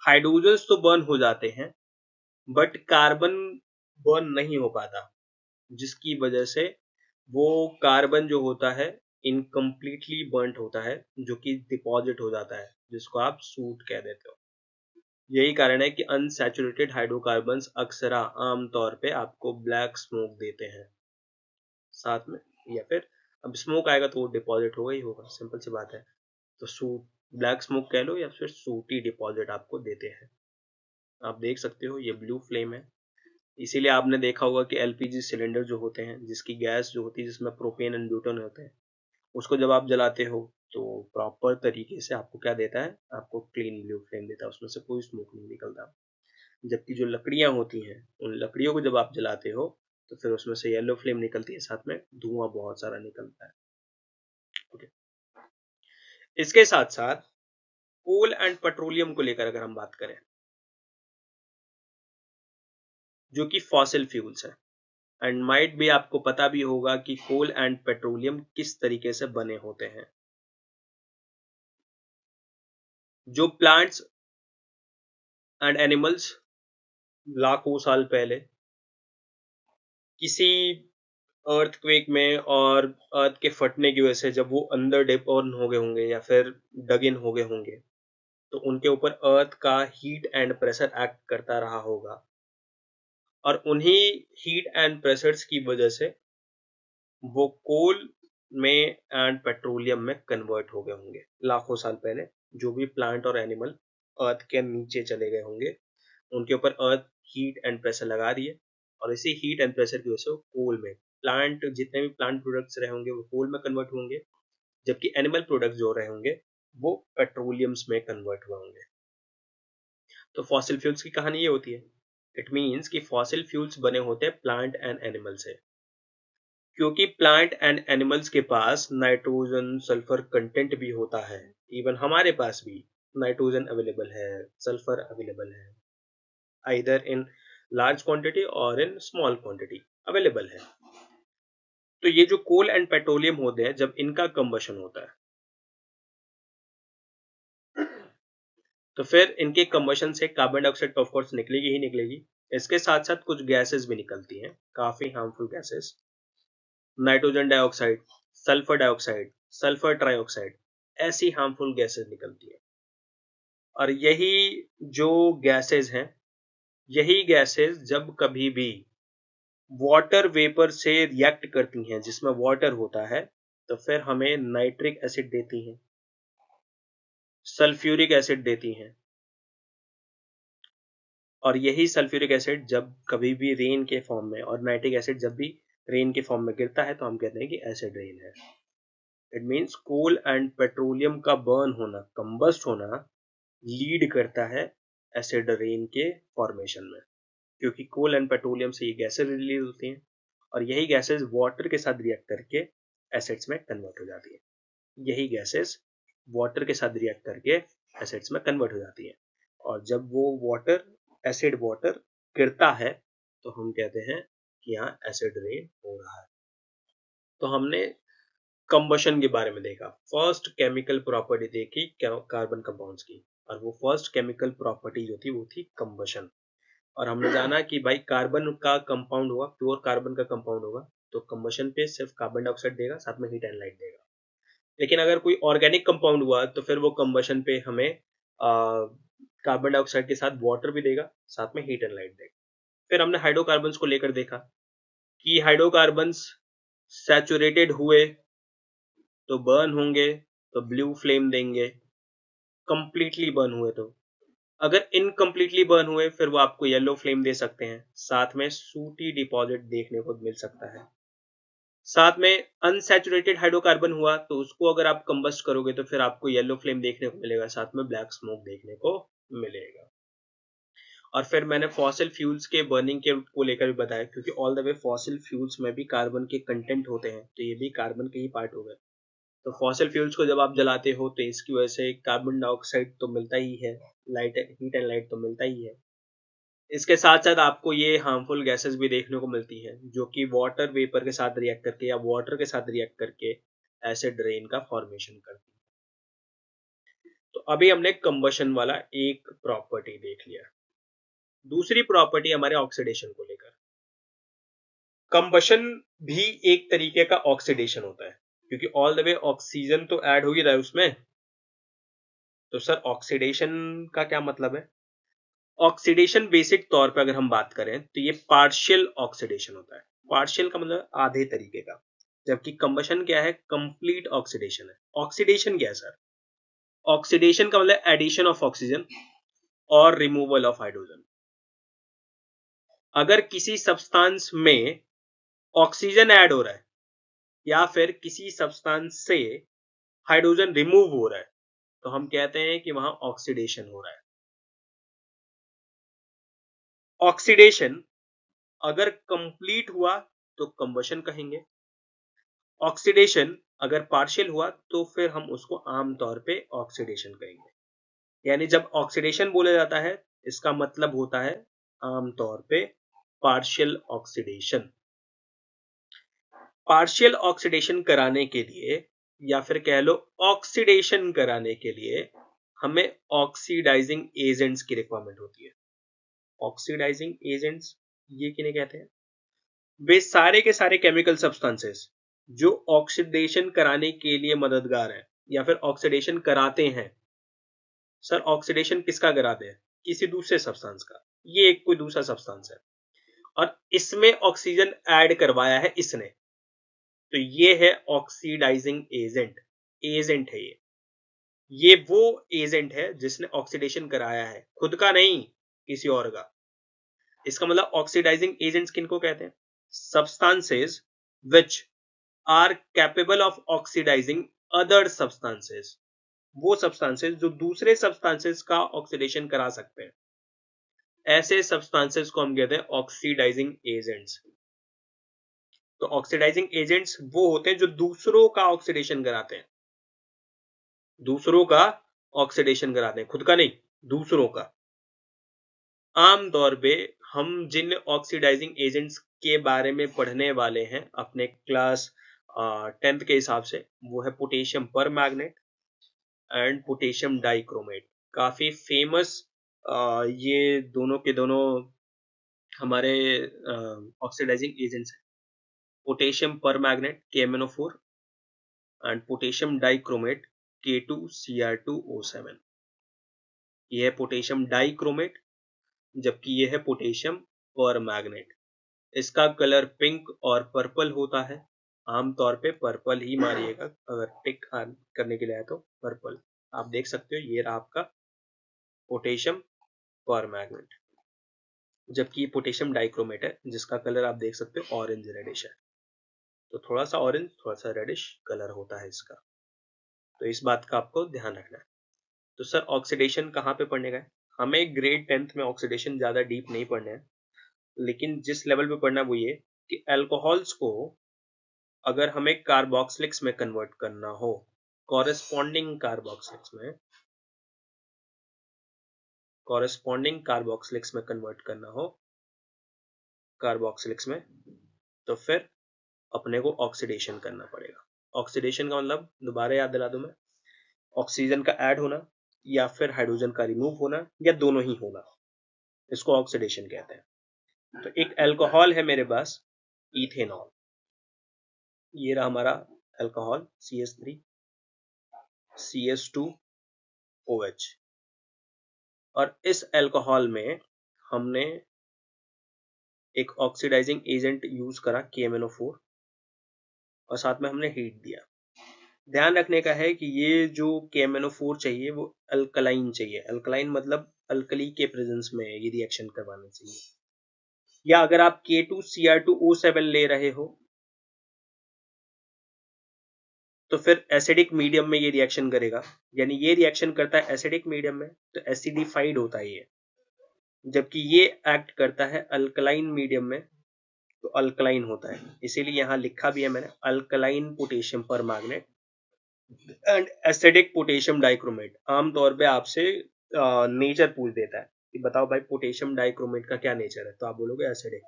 हाइड्रोजन्स तो बर्न हो जाते हैं बट कार्बन बर्न नहीं हो पाता, जिसकी वजह से वो कार्बन जो होता है इनकम्प्लीटली बर्न्ट होता है, जो कि डिपॉजिट हो जाता है, जिसको आप सूट कह देते हो। यही कारण है कि अनसैचुरेटेड हाइड्रोकार्बन्स अक्सर आमतौर पे आपको ब्लैक स्मोक देते हैं साथ में, या फिर अब स्मोक आएगा तो वो डिपॉजिट होगा ही होगा, सिंपल सी बात है। तो सूट, ब्लैक स्मोक कह लो या फिर सूटी डिपॉजिट आपको देते हैं। आप देख सकते हो ये ब्लू फ्लेम है, इसीलिए आपने देखा होगा कि एलपीजी सिलेंडर जो होते हैं, जिसकी गैस जो होती है जिसमें प्रोपेन एंड ब्यूटेन होते हैं, उसको जब आप जलाते हो तो प्रॉपर तरीके से आपको क्या देता है, आपको क्लीन ब्लू फ्लेम देता है, उसमें से कोई स्मोक नहीं निकलता। जबकि जो लकड़ियां होती हैं, उन लकड़ियों को जब आप जलाते हो तो फिर उसमें से येलो फ्लेम निकलती है, साथ में धुआं बहुत सारा निकलता है। ओके, इसके साथ साथ कोल एंड पेट्रोलियम को लेकर अगर हम बात करें, जो कि फॉसिल फ्यूल्स है, एंड माइट भी आपको पता भी होगा कि कोल एंड पेट्रोलियम किस तरीके से बने होते हैं। जो प्लांट्स एंड एनिमल्स लाखों साल पहले किसी अर्थक्वेक में और अर्थ के फटने की वजह से जब वो अंदर डिपॉर्न हो गए होंगे या फिर डग इन हो गए होंगे, तो उनके ऊपर अर्थ का हीट एंड प्रेशर एक्ट करता रहा होगा और उन्हीं हीट एंड प्रेशर्स की वजह से वो कोल में एंड पेट्रोलियम में कन्वर्ट हो गए होंगे लाखों साल पहले। जो भी प्लांट और एनिमल अर्थ के नीचे चले गए होंगे, उनके ऊपर अर्थ हीट एंड प्रेशर लगा रही है, और इसी हीट एंड प्रेशर की वजह से कोल में प्लांट, जितने भी प्लांट प्रोडक्ट्स रहे होंगे वो कोल में कन्वर्ट होंगे, जबकि एनिमल प्रोडक्ट्स जो रहे होंगे वो पेट्रोलियम्स में कन्वर्ट हुए होंगे। तो फॉसिल फ्यूल्स की कहानी ये होती है। इट मीन्स कि फॉसिल फ्यूल्स बने होते हैं प्लांट एंड एनिमल से, क्योंकि प्लांट एंड एनिमल्स के पास नाइट्रोजन सल्फर कंटेंट भी होता है। इवन हमारे पास भी नाइट्रोजन अवेलेबल है, सल्फर अवेलेबल है, आइदर इन लार्ज क्वांटिटी और इन स्मॉल क्वांटिटी अवेलेबल है। तो ये जो कोल एंड पेट्रोलियम होते हैं, जब इनका कंबशन होता है तो फिर इनके कंबशन से कार्बन डाइऑक्साइड तो ऑफकोर्स निकलेगी ही निकलेगी, इसके साथ साथ कुछ गैसेस भी निकलती हैं, काफी harmful gases, nitrogen dioxide, sulphur trioxide, ऐसी हार्मफुल गैसेस निकलती है। और यही जो गैसेस हैं, यही गैसेस जब कभी भी वाटर वेपर से रिएक्ट करती हैं जिसमें वाटर होता है, तो फिर हमें नाइट्रिक एसिड देती हैं, सल्फ्यूरिक एसिड देती हैं। और यही सल्फ्यूरिक एसिड जब कभी भी रेन के फॉर्म में, और नाइट्रिक एसिड जब भी रेन के फॉर्म में गिरता है, तो हम कहते हैं कि एसिड रेन है। It means coal and petroleum का बर्न होना, कंबस्ट होना, लीड करता है एसिड रेन के फॉर्मेशन में, क्योंकि कोल एंड पेट्रोलियम से ये गैसेज रिलीज होती हैं, और यही गैसेज वाटर के साथ रिएक्ट करके एसिड्स में कन्वर्ट हो जाती है। यही गैसेज वाटर के साथ रिएक्ट करके एसिड्स में कन्वर्ट हो जाती है, और जब वो वाटर, एसिड वाटर गिरता है, तो हम कहते हैं कि यहाँ एसिड रेन हो रहा है। तो हमने कंबशन के बारे में देखा, फर्स्ट केमिकल प्रॉपर्टी देखी कार्बन कंपाउंड्स की, और वो फर्स्ट केमिकल प्रॉपर्टी जो थी वो थी कंबशन। और हमने जाना कि भाई कार्बन का कंपाउंड होगा, प्योर कार्बन का कंपाउंड होगा, तो कंबशन पे सिर्फ कार्बन डाइऑक्साइड देगा, साथ में हीट एंड लाइट देगा। लेकिन अगर कोई ऑर्गेनिक कंपाउंड हुआ, तो फिर वो कंबशन पे हमें कार्बन डाइऑक्साइड के साथ वाटर भी देगा, साथ में हीट एंड लाइट देगा। फिर हमने हाइड्रोकार्बन्स को लेकर देखा कि हाइड्रोकार्बन्स सैचुरेटेड हुए तो बर्न होंगे, तो ब्लू फ्लेम देंगे, कंप्लीटली बर्न हुए तो। अगर इनकम्प्लीटली बर्न हुए, फिर वो आपको येलो फ्लेम दे सकते हैं, साथ में सूटी डिपॉजिट देखने को मिल सकता है। साथ में अनसैचुरेटेड हाइड्रोकार्बन हुआ, तो उसको अगर आप कंबस्ट करोगे तो फिर आपको येलो फ्लेम देखने को मिलेगा, साथ में ब्लैक स्मोक देखने को मिलेगा। और फिर मैंने फॉसिल फ्यूल्स के बर्निंग के को लेकर भी बताया, क्योंकि all the way fossil fuels में भी कार्बन के कंटेंट होते हैं, तो ये भी कार्बन के ही पार्ट हो गए। तो फॉसिल फ्यूल्स को जब आप जलाते हो, तो इसकी वजह से कार्बन डाइऑक्साइड तो मिलता ही है, लाइट, हीट एंड लाइट तो मिलता ही है। इसके साथ साथ आपको ये हार्मफुल गैसेस भी देखने को मिलती हैं, जो कि वाटर वेपर के साथ रिएक्ट करके या वाटर के साथ रिएक्ट करके एसिड रेन का फॉर्मेशन करती है। तो अभी हमने कंबशन वाला एक प्रॉपर्टी देख लिया। दूसरी प्रॉपर्टी हमारे ऑक्सीडेशन को लेकर। कंबशन भी एक तरीके का ऑक्सीडेशन होता है, क्योंकि ऑल द वे ऑक्सीजन तो ऐड हो ही रहा है उसमें। तो सर ऑक्सीडेशन का क्या मतलब है? ऑक्सीडेशन बेसिक तौर पे अगर हम बात करें, तो ये पार्शियल ऑक्सीडेशन होता है। पार्शियल का मतलब आधे तरीके का, जबकि कंबशन क्या है? कंप्लीट ऑक्सीडेशन है। ऑक्सीडेशन क्या है सर? ऑक्सीडेशन का मतलब एडिशन ऑफ ऑक्सीजन और रिमूवल ऑफ हाइड्रोजन। अगर किसी सब्सटेंस में ऑक्सीजन ऐड हो रहा है, या फिर किसी सब्सटेंस से हाइड्रोजन रिमूव हो रहा है, तो हम कहते हैं कि वहां ऑक्सीडेशन हो रहा है। ऑक्सीडेशन अगर कंप्लीट हुआ तो कंबशन कहेंगे, ऑक्सीडेशन अगर पार्शियल हुआ तो फिर हम उसको आमतौर पे ऑक्सीडेशन कहेंगे। यानी जब ऑक्सीडेशन बोला जाता है, इसका मतलब होता है आमतौर पे पार्शियल ऑक्सीडेशन। पार्शियल ऑक्सीडेशन कराने के लिए, या फिर कह लो ऑक्सीडेशन कराने के लिए, हमें ऑक्सीडाइजिंग एजेंट्स की रिक्वायरमेंट होती है। ऑक्सीडाइजिंग एजेंट्स ये किन्हें कहते हैं? वे सारे के सारे केमिकल सब्सटेंसेस जो ऑक्सीडेशन कराने के लिए मददगार है, या फिर ऑक्सीडेशन कराते हैं। सर ऑक्सीडेशन किसका कराते हैं? किसी दूसरे सब्सटेंस का। ये एक कोई दूसरा सब्सटेंस है, और इसमें ऑक्सीजन ऐड करवाया है इसने, तो ये है ऑक्सीडाइजिंग एजेंट। एजेंट है ये वो एजेंट है जिसने ऑक्सीडेशन कराया है, खुद का नहीं, किसी और का। इसका मतलब ऑक्सीडाइजिंग एजेंट्स किनको कहते हैं? Substances which are capable of oxidizing other substances, वो सब्सटेंसेस जो दूसरे सब्सटेंसेस का ऑक्सीडेशन करा सकते हैं, ऐसे सब्सटेंसेस को हम कहते हैं ऑक्सीडाइजिंग एजेंट्स। तो ऑक्सीडाइजिंग एजेंट्स वो होते हैं जो दूसरों का ऑक्सीडेशन कराते हैं, दूसरों का ऑक्सीडेशन कराते हैं, खुद का नहीं, दूसरों का। आमतौर पे हम जिन ऑक्सीडाइजिंग एजेंट्स के बारे में पढ़ने वाले हैं अपने क्लास 10th के हिसाब से, वो है potassium permanganate and potassium dichromate. काफी फेमस ये दोनों के दोनों हमारे ऑक्सीडाइजिंग एजेंट्स हैं। Potassium permanganate KMnO4 and potassium dichromate K2Cr2O7। ये है पोटेशियम डाइक्रोमेट, जबकि ये है पोटेशियम परमैंगनेट। इसका कलर पिंक और पर्पल होता है, आमतौर पे पर्पल ही मारिएगा अगर टिक करने के लिए है तो पर्पल। आप देख सकते हो ये रहा आपका पोटेशियम परमैंगनेट, जबकि पोटेशियम डाइक्रोमेट है जिसका कलर आप देख सकते हो ऑरेंज रेडिश है। तो थोड़ा सा ऑरेंज थोड़ा सा रेडिश कलर होता है इसका, तो इस बात का आपको ध्यान रखना है। तो सर ऑक्सीडेशन कहाँ पे पढ़ने का है? हमें ग्रेड 10th में ऑक्सीडेशन ज्यादा डीप नहीं पढ़ना है, लेकिन जिस लेवल पे पढ़ना है वो ये कि अल्कोहल्स को अगर हमें कार्बोक्सिलिक्स में कन्वर्ट करना हो, कॉरेस्पॉन्डिंग कार्बोक्सिलिक्स में कन्वर्ट करना हो कार्बोक्सिलिक्स में, तो फिर अपने को ऑक्सीडेशन करना पड़ेगा। ऑक्सीडेशन का मतलब दोबारा याद दिला दूं मैं, ऑक्सीजन का ऐड होना या फिर हाइड्रोजन का रिमूव होना या दोनों ही होना, इसको ऑक्सीडेशन कहते हैं। तो एक अल्कोहल है मेरे पास इथेनॉल, ये रहा हमारा अल्कोहल CH3 CH2OH, और इस अल्कोहल में हमने एक ऑक्सीडाइजिंग एजेंट यूज करा KMnO4 और साथ में हमने हीट दिया। ध्यान रखने का है कि ये जो KMnO4 चाहिए वो अल्कलाइन चाहिए। अल्कलाइन मतलब अल्कली के प्रेजेंस में ये रिएक्शन करवाना चाहिए। या अगर आप K2Cr2O7 ले रहे हो तो फिर एसिडिक मीडियम में ये रिएक्शन करेगा, यानी ये रिएक्शन करता है एसिडिक मीडियम में तो एसिडिफाइड होता है ये, जबकि ये एक्ट करता है अल्कलाइन मीडियम में तो अल्कलाइन होता है। इसीलिए यहां लिखा भी है मैंने alkaline potassium permanganate and acidic potassium dichromate. आमतौर पे आपसे नेचर पूछ देता है कि बताओ भाई पोटेशियम डाइक्रोमेट का क्या नेचर है, तो आप बोलोगे एसिडिक।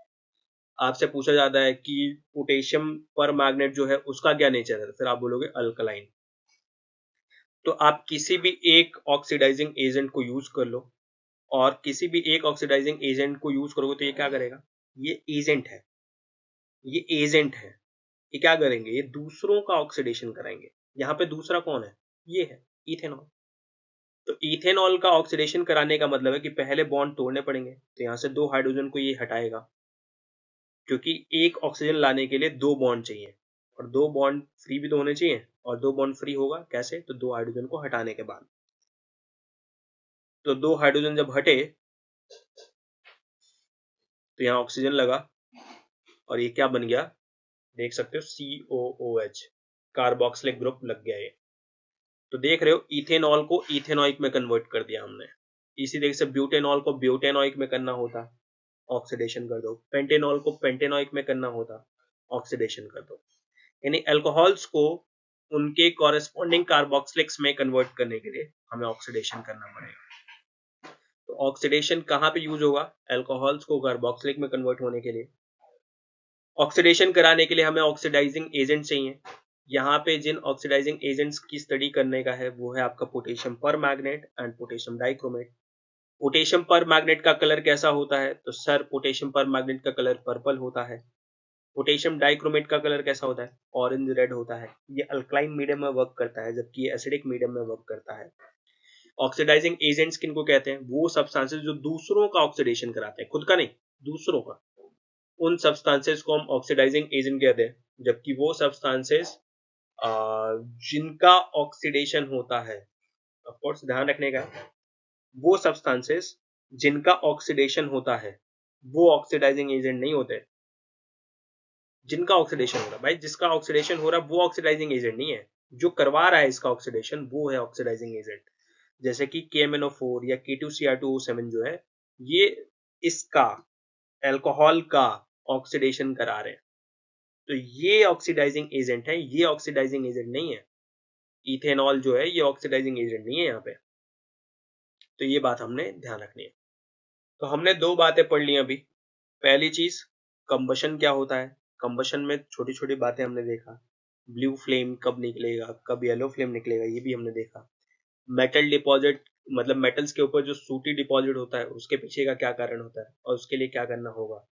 आपसे पूछा जाता है कि पोटेशियम परमैंगनेट जो है उसका क्या नेचर है, फिर आप बोलोगे अल्कलाइन। तो आप किसी भी एक ऑक्सीडाइजिंग एजेंट को यूज कर लो, और किसी भी एक ऑक्सीडाइजिंग एजेंट को यूज करोगे तो ये क्या करेगा, ये एजेंट है, ये एजेंट है, ये क्या करेंगे, ये दूसरों का ऑक्सीडेशन कराएंगे। यहाँ पे दूसरा कौन है, ये है इथेनॉल। तो इथेनॉल का ऑक्सीडेशन कराने का मतलब है कि पहले बॉन्ड तोड़ने पड़ेंगे, तो यहाँ से 2 हाइड्रोजन को ये हटाएगा, क्योंकि एक ऑक्सीजन लाने के लिए 2 बॉन्ड चाहिए और 2 बॉन्ड फ्री भी तो होने चाहिए, और 2 बॉन्ड फ्री होगा कैसे, तो 2 हाइड्रोजन को हटाने के बाद। तो 2 हाइड्रोजन जब हटे तो यहाँ ऑक्सीजन लगा और ये क्या बन गया, देख सकते हो COOH, कार्बोक्सिलिक ग्रुप लग गया ये। तो देख रहे हो इथेनॉल को इथेनॉइक में कन्वर्ट कर दिया हमने। इसी तरीके से ब्यूटेनॉल को ब्यूटेनॉइक में करना होता, ऑक्सीडेशन कर दो। पेंटेनॉल को पेंटेनॉइक में करना होता, ऑक्सीडेशन कर दो। यानी अल्कोहल्स को उनके कॉरेस्पॉन्डिंग कार्बोक्सिलिक्स में कन्वर्ट करने के लिए हमें ऑक्सीडेशन करना पड़ेगा। तो ऑक्सीडेशन कहाँ पे यूज होगा, अल्कोहल्स को कार्बोक्सिलिक में कन्वर्ट होने के लिए। ऑक्सीडेशन कराने के लिए हमें ऑक्सीडाइजिंग एजेंट चाहिए। यहाँ पे जिन ऑक्सीडाइजिंग एजेंट्स की स्टडी करने का है वो है आपका potassium permanganate and potassium dichromate. Potassium permanganate का कलर कैसा होता है, तो सर पोटेशियम परमैंगनेट का कलर पर्पल होता है। पोटेशियम डाइक्रोमेट का कलर कैसा होता है, ऑरेंज रेड होता है। ये अल्कलाइन मीडियम में वर्क करता है, जबकि ये एसिडिक मीडियम में वर्क करता है। ऑक्सीडाइजिंग एजेंट्स किनको कहते हैं, वो सब्सटेंसेस जो दूसरों का ऑक्सीडेशन कराते हैं, खुद का नहीं, दूसरों का। उन सब्सटेंसेस को हम ऑक्सीडाइजिंग एजेंट कहते हैं, जबकि वो सब्सटेंसेस जिनका ऑक्सीडेशन होता है, ऑफ कोर्स ध्यान रखने का, वो सब्सटेंसेस जिनका ऑक्सीडेशन होता है वो ऑक्सीडाइजिंग एजेंट नहीं होते। जिनका ऑक्सीडेशन हो रहा है भाई, जिसका ऑक्सीडेशन हो रहा है वो ऑक्सीडाइजिंग एजेंट नहीं है, जो करवा रहा है इसका ऑक्सीडेशन वो है ऑक्सीडाइजिंग एजेंट। जैसे कि KMnO4 या K2Cr2O7 जो है, ये इसका अल्कोहल का ऑक्सीडेशन करा रहे हैं, तो ये ऑक्सीडाइजिंग एजेंट है, ये ऑक्सीडाइजिंग एजेंट नहीं है। इथेनॉल जो है ये ऑक्सीडाइजिंग एजेंट नहीं है यहाँ पे, तो ये बात हमने ध्यान रखनी है। तो हमने दो बातें पढ़ ली अभी। पहली चीज, कंबशन क्या होता है। कंबशन में छोटी छोटी बातें हमने देखा, ब्लू फ्लेम कब निकलेगा, कब येलो फ्लेम निकलेगा, ये भी हमने देखा। मेटल डिपॉजिट, मतलब मेटल्स के ऊपर जो सूटी डिपॉजिट होता है उसके पीछे का क्या कारण होता है और उसके लिए क्या करना होगा।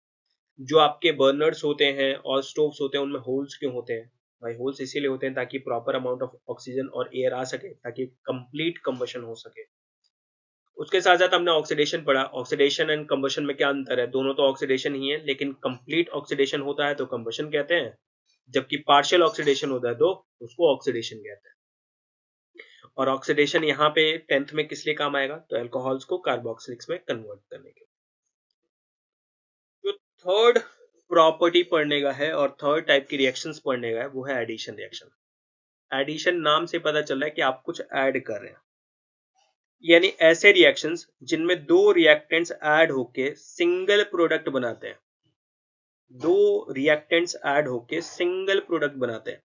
जो आपके बर्नर्स होते हैं और स्टोव्स होते हैं उनमें होल्स क्यों होते हैं भाई, होल्स इसीलिए होते हैं ताकि प्रॉपर अमाउंट ऑफ ऑक्सीजन और एयर आ सके, ताकि कंप्लीट कंबशन हो सके। उसके साथ साथ हमने ऑक्सीडेशन पढ़ा। ऑक्सीडेशन एंड कंबशन में क्या अंतर है, दोनों तो ऑक्सीडेशन ही है, लेकिन कंप्लीट ऑक्सीडेशन होता है तो कंबशन कहते हैं, जबकि पार्शियल ऑक्सीडेशन होता है तो उसको ऑक्सीडेशन कहते हैं। और ऑक्सीडेशन यहाँ पे 10th में किस लिए काम आएगा, तो अल्कोहल्स को कार्बोक्सिलिक्स में कन्वर्ट करने के। जो थर्ड प्रॉपर्टी पढ़ने का है और थर्ड टाइप की रिएक्शंस पढ़ने का है वो है एडिशन रिएक्शन। एडिशन नाम से पता चल रहा है कि आप कुछ ऐड कर रहे हैं, यानी ऐसे रिएक्शंस जिनमें दो रिएक्टेंट्स ऐड होके सिंगल प्रोडक्ट बनाते हैं। दो रिएक्टेंट्स ऐड होके सिंगल प्रोडक्ट बनाते हैं,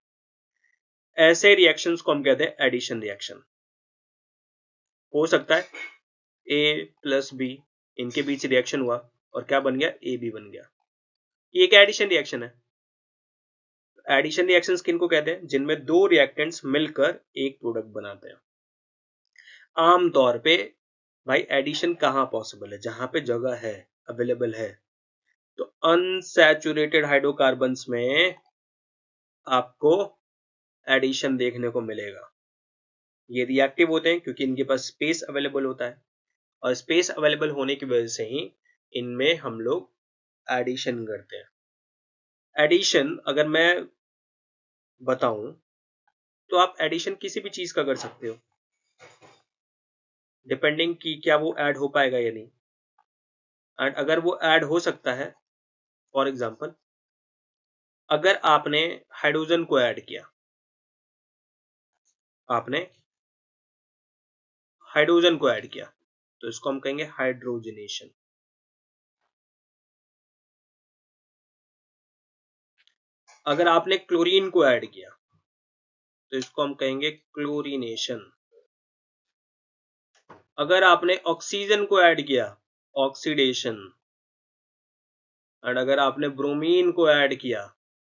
ऐसे रिएक्शंस को हम कहते हैं एडिशन रिएक्शन। हो सकता है A+B, इनके बीच रिएक्शन हुआ और क्या बन गया, AB बन गया, ये एक एडिशन रिएक्शन है। एडिशन रिएक्शंस किनको कहते हैं, जिनमें दो रिएक्टेंट्स मिलकर एक प्रोडक्ट बनाते हैं। आमतौर पे भाई एडिशन कहां पॉसिबल है, जहां पे जगह है, अवेलेबल है, तो अनसैचुरेटेड हाइड्रोकार्बन्स में आपको एडिशन देखने को मिलेगा। ये रिएक्टिव होते हैं क्योंकि इनके पास स्पेस अवेलेबल होता है, और स्पेस अवेलेबल होने की वजह से ही इनमें हम लोग एडिशन करते हैं। एडिशन अगर मैं बताऊं तो आप एडिशन किसी भी चीज का कर सकते हो, डिपेंडिंग कि क्या वो ऐड हो पाएगा या नहीं। एंड अगर वो ऐड हो सकता है, फॉर एग्जांपल अगर आपने हाइड्रोजन को ऐड किया, आपने हाइड्रोजन को ऐड किया तो इसको हम कहेंगे हाइड्रोजनेशन। अगर आपने क्लोरीन को ऐड किया तो इसको हम कहेंगे क्लोरीनेशन। अगर आपने ऑक्सीजन को ऐड किया, ऑक्सीडेशन। एंड अगर आपने ब्रोमीन को ऐड किया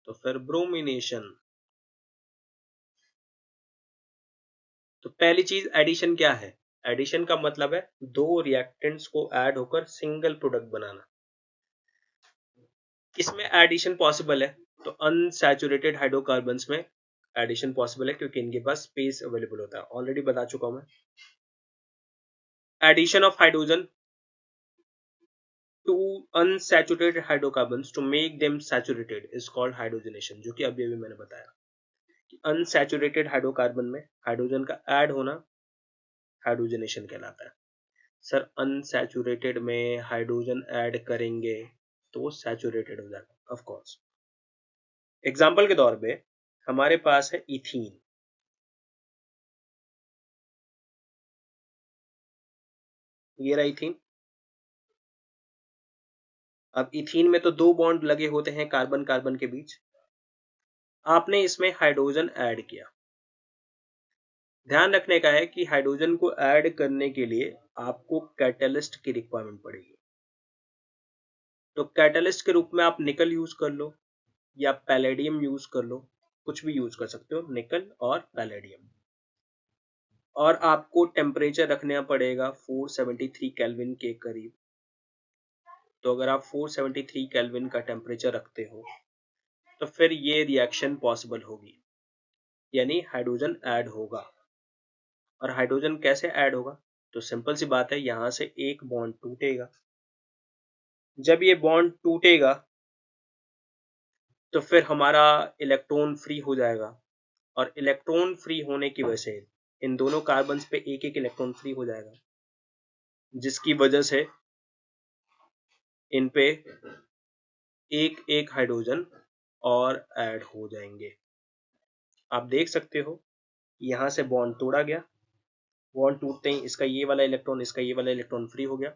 तो फिर ब्रोमिनेशन। तो पहली चीज एडिशन क्या है, एडिशन का मतलब है दो रिएक्टेंट्स को ऐड होकर सिंगल प्रोडक्ट बनाना। किसमें एडिशन पॉसिबल है, तो अनसैचुरेटेड हाइड्रोकार्बन्स में एडिशन पॉसिबल है क्योंकि इनके पास स्पेस अवेलेबल होता है, ऑलरेडी बता चुका हूं मैं। Addition of hydrogen to unsaturated hydrocarbons to make them saturated is called hydrogenation, जो कि अभी अभी मैंने बताया कि अनसैचुरेटेड हाइड्रोकार्बन में हाइड्रोजन का ऐड होना हाइड्रोजनेशन कहलाता है। सर अनसैचुरेटेड में हाइड्रोजन ऐड करेंगे तो वो सैचुरेटेड हो जाएगा, ऑफ कोर्स। एग्जाम्पल के तौर पे हमारे पास है इथीन। ये रहा इथीन। अब इथीन में तो दो बॉन्ड लगे होते हैं कार्बन कार्बन के बीच, आपने इसमें हाइड्रोजन ऐड किया। ध्यान रखने का है कि हाइड्रोजन को ऐड करने के लिए आपको कैटलिस्ट की रिक्वायरमेंट पड़ेगी। तो कैटलिस्ट के रूप में आप निकल यूज कर लो या पैलेडियम यूज कर लो, कुछ भी यूज कर सकते हो, निकल और पैलेडियम। और आपको टेम्परेचर रखना पड़ेगा 473 केल्विन के करीब। तो अगर आप 473 केल्विन का टेम्परेचर रखते हो तो फिर ये रिएक्शन पॉसिबल होगी, यानी हाइड्रोजन ऐड होगा। और हाइड्रोजन कैसे ऐड होगा, तो सिंपल सी बात है, यहां से एक बॉन्ड टूटेगा। जब ये बॉन्ड टूटेगा तो फिर हमारा इलेक्ट्रॉन फ्री हो जाएगा, और इलेक्ट्रॉन फ्री होने की वजह से इन दोनों कार्बन्स पे एक एक इलेक्ट्रॉन फ्री हो जाएगा, जिसकी वजह से इन पे एक एक हाइड्रोजन और ऐड हो जाएंगे। आप देख सकते हो यहां से बॉन्ड तोड़ा गया, बॉन्ड टूटते ही इसका ये वाला इलेक्ट्रॉन, इसका ये वाला इलेक्ट्रॉन फ्री हो गया,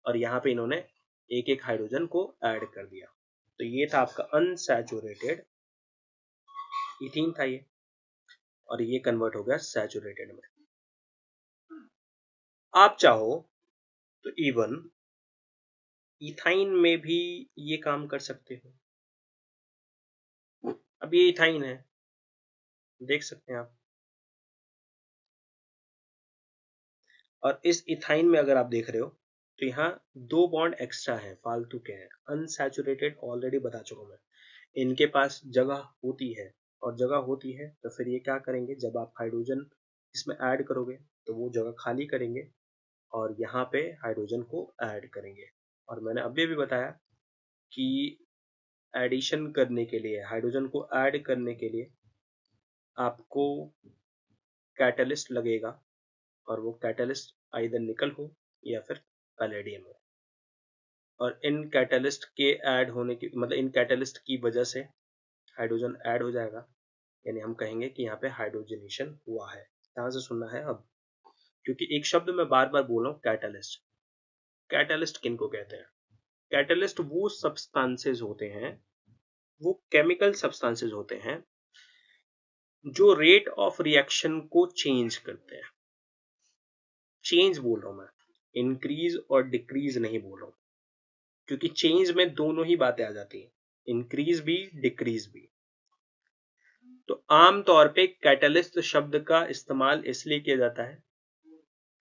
और यहाँ पे इन्होंने एक एक हाइड्रोजन को ऐड कर दिया। तो ये था आपका अनसैचुरेटेड इथीन था ये, और ये कन्वर्ट हो गया सैचुरेटेड में। आप चाहो तो इवन इथाइन में भी ये काम कर सकते हो। अब ये इथाइन है, देख सकते हैं आप, और इस इथाइन में अगर आप देख रहे हो तो यहाँ दो बॉन्ड एक्स्ट्रा हैं, फालतू के हैं, अनसैचुरेटेड ऑलरेडी बता चुका मैं। इनके पास जगह होती है, और जगह होती है तो फिर ये क्या करेंगे, जब आप हाइड्रोजन इसमें ऐड करोगे तो वो जगह खाली करेंगे और यहाँ पे हाइड्रोजन को ऐड करेंगे। और मैंने अभी भी बताया कि एडिशन करने के लिए, हाइड्रोजन को ऐड करने के लिए आपको कैटलिस्ट लगेगा, और वो कैटलिस्ट आइदर निकल हो या फिर पैलेडियम हो। और इन कैटलिस्ट के ऐड होने की, मतलब इन कैटलिस्ट की वजह से हाइड्रोजन ऐड हो जाएगा, यानी हम कहेंगे कि यहाँ पे हाइड्रोजनेशन हुआ है। ध्यान से सुनना है अब, क्योंकि एक शब्द मैं बार बार बोल रहा हूँ, कैटलिस्ट। कैटलिस्ट किन को कहते हैं? कैटलिस्ट वो सब्सटेंसेस होते हैं, वो केमिकल सब्सटेंसेस होते हैं जो रेट ऑफ रिएक्शन को चेंज करते हैं। चेंज बोल रहा हूं मैं, इंक्रीज और डिक्रीज नहीं बोल रहा हूं, क्योंकि चेंज में दोनों ही बातें आ जाती हैं, इंक्रीज भी डिक्रीज भी। तो आम तौर पे कैटलिस्ट शब्द का इस्तेमाल इसलिए किया जाता है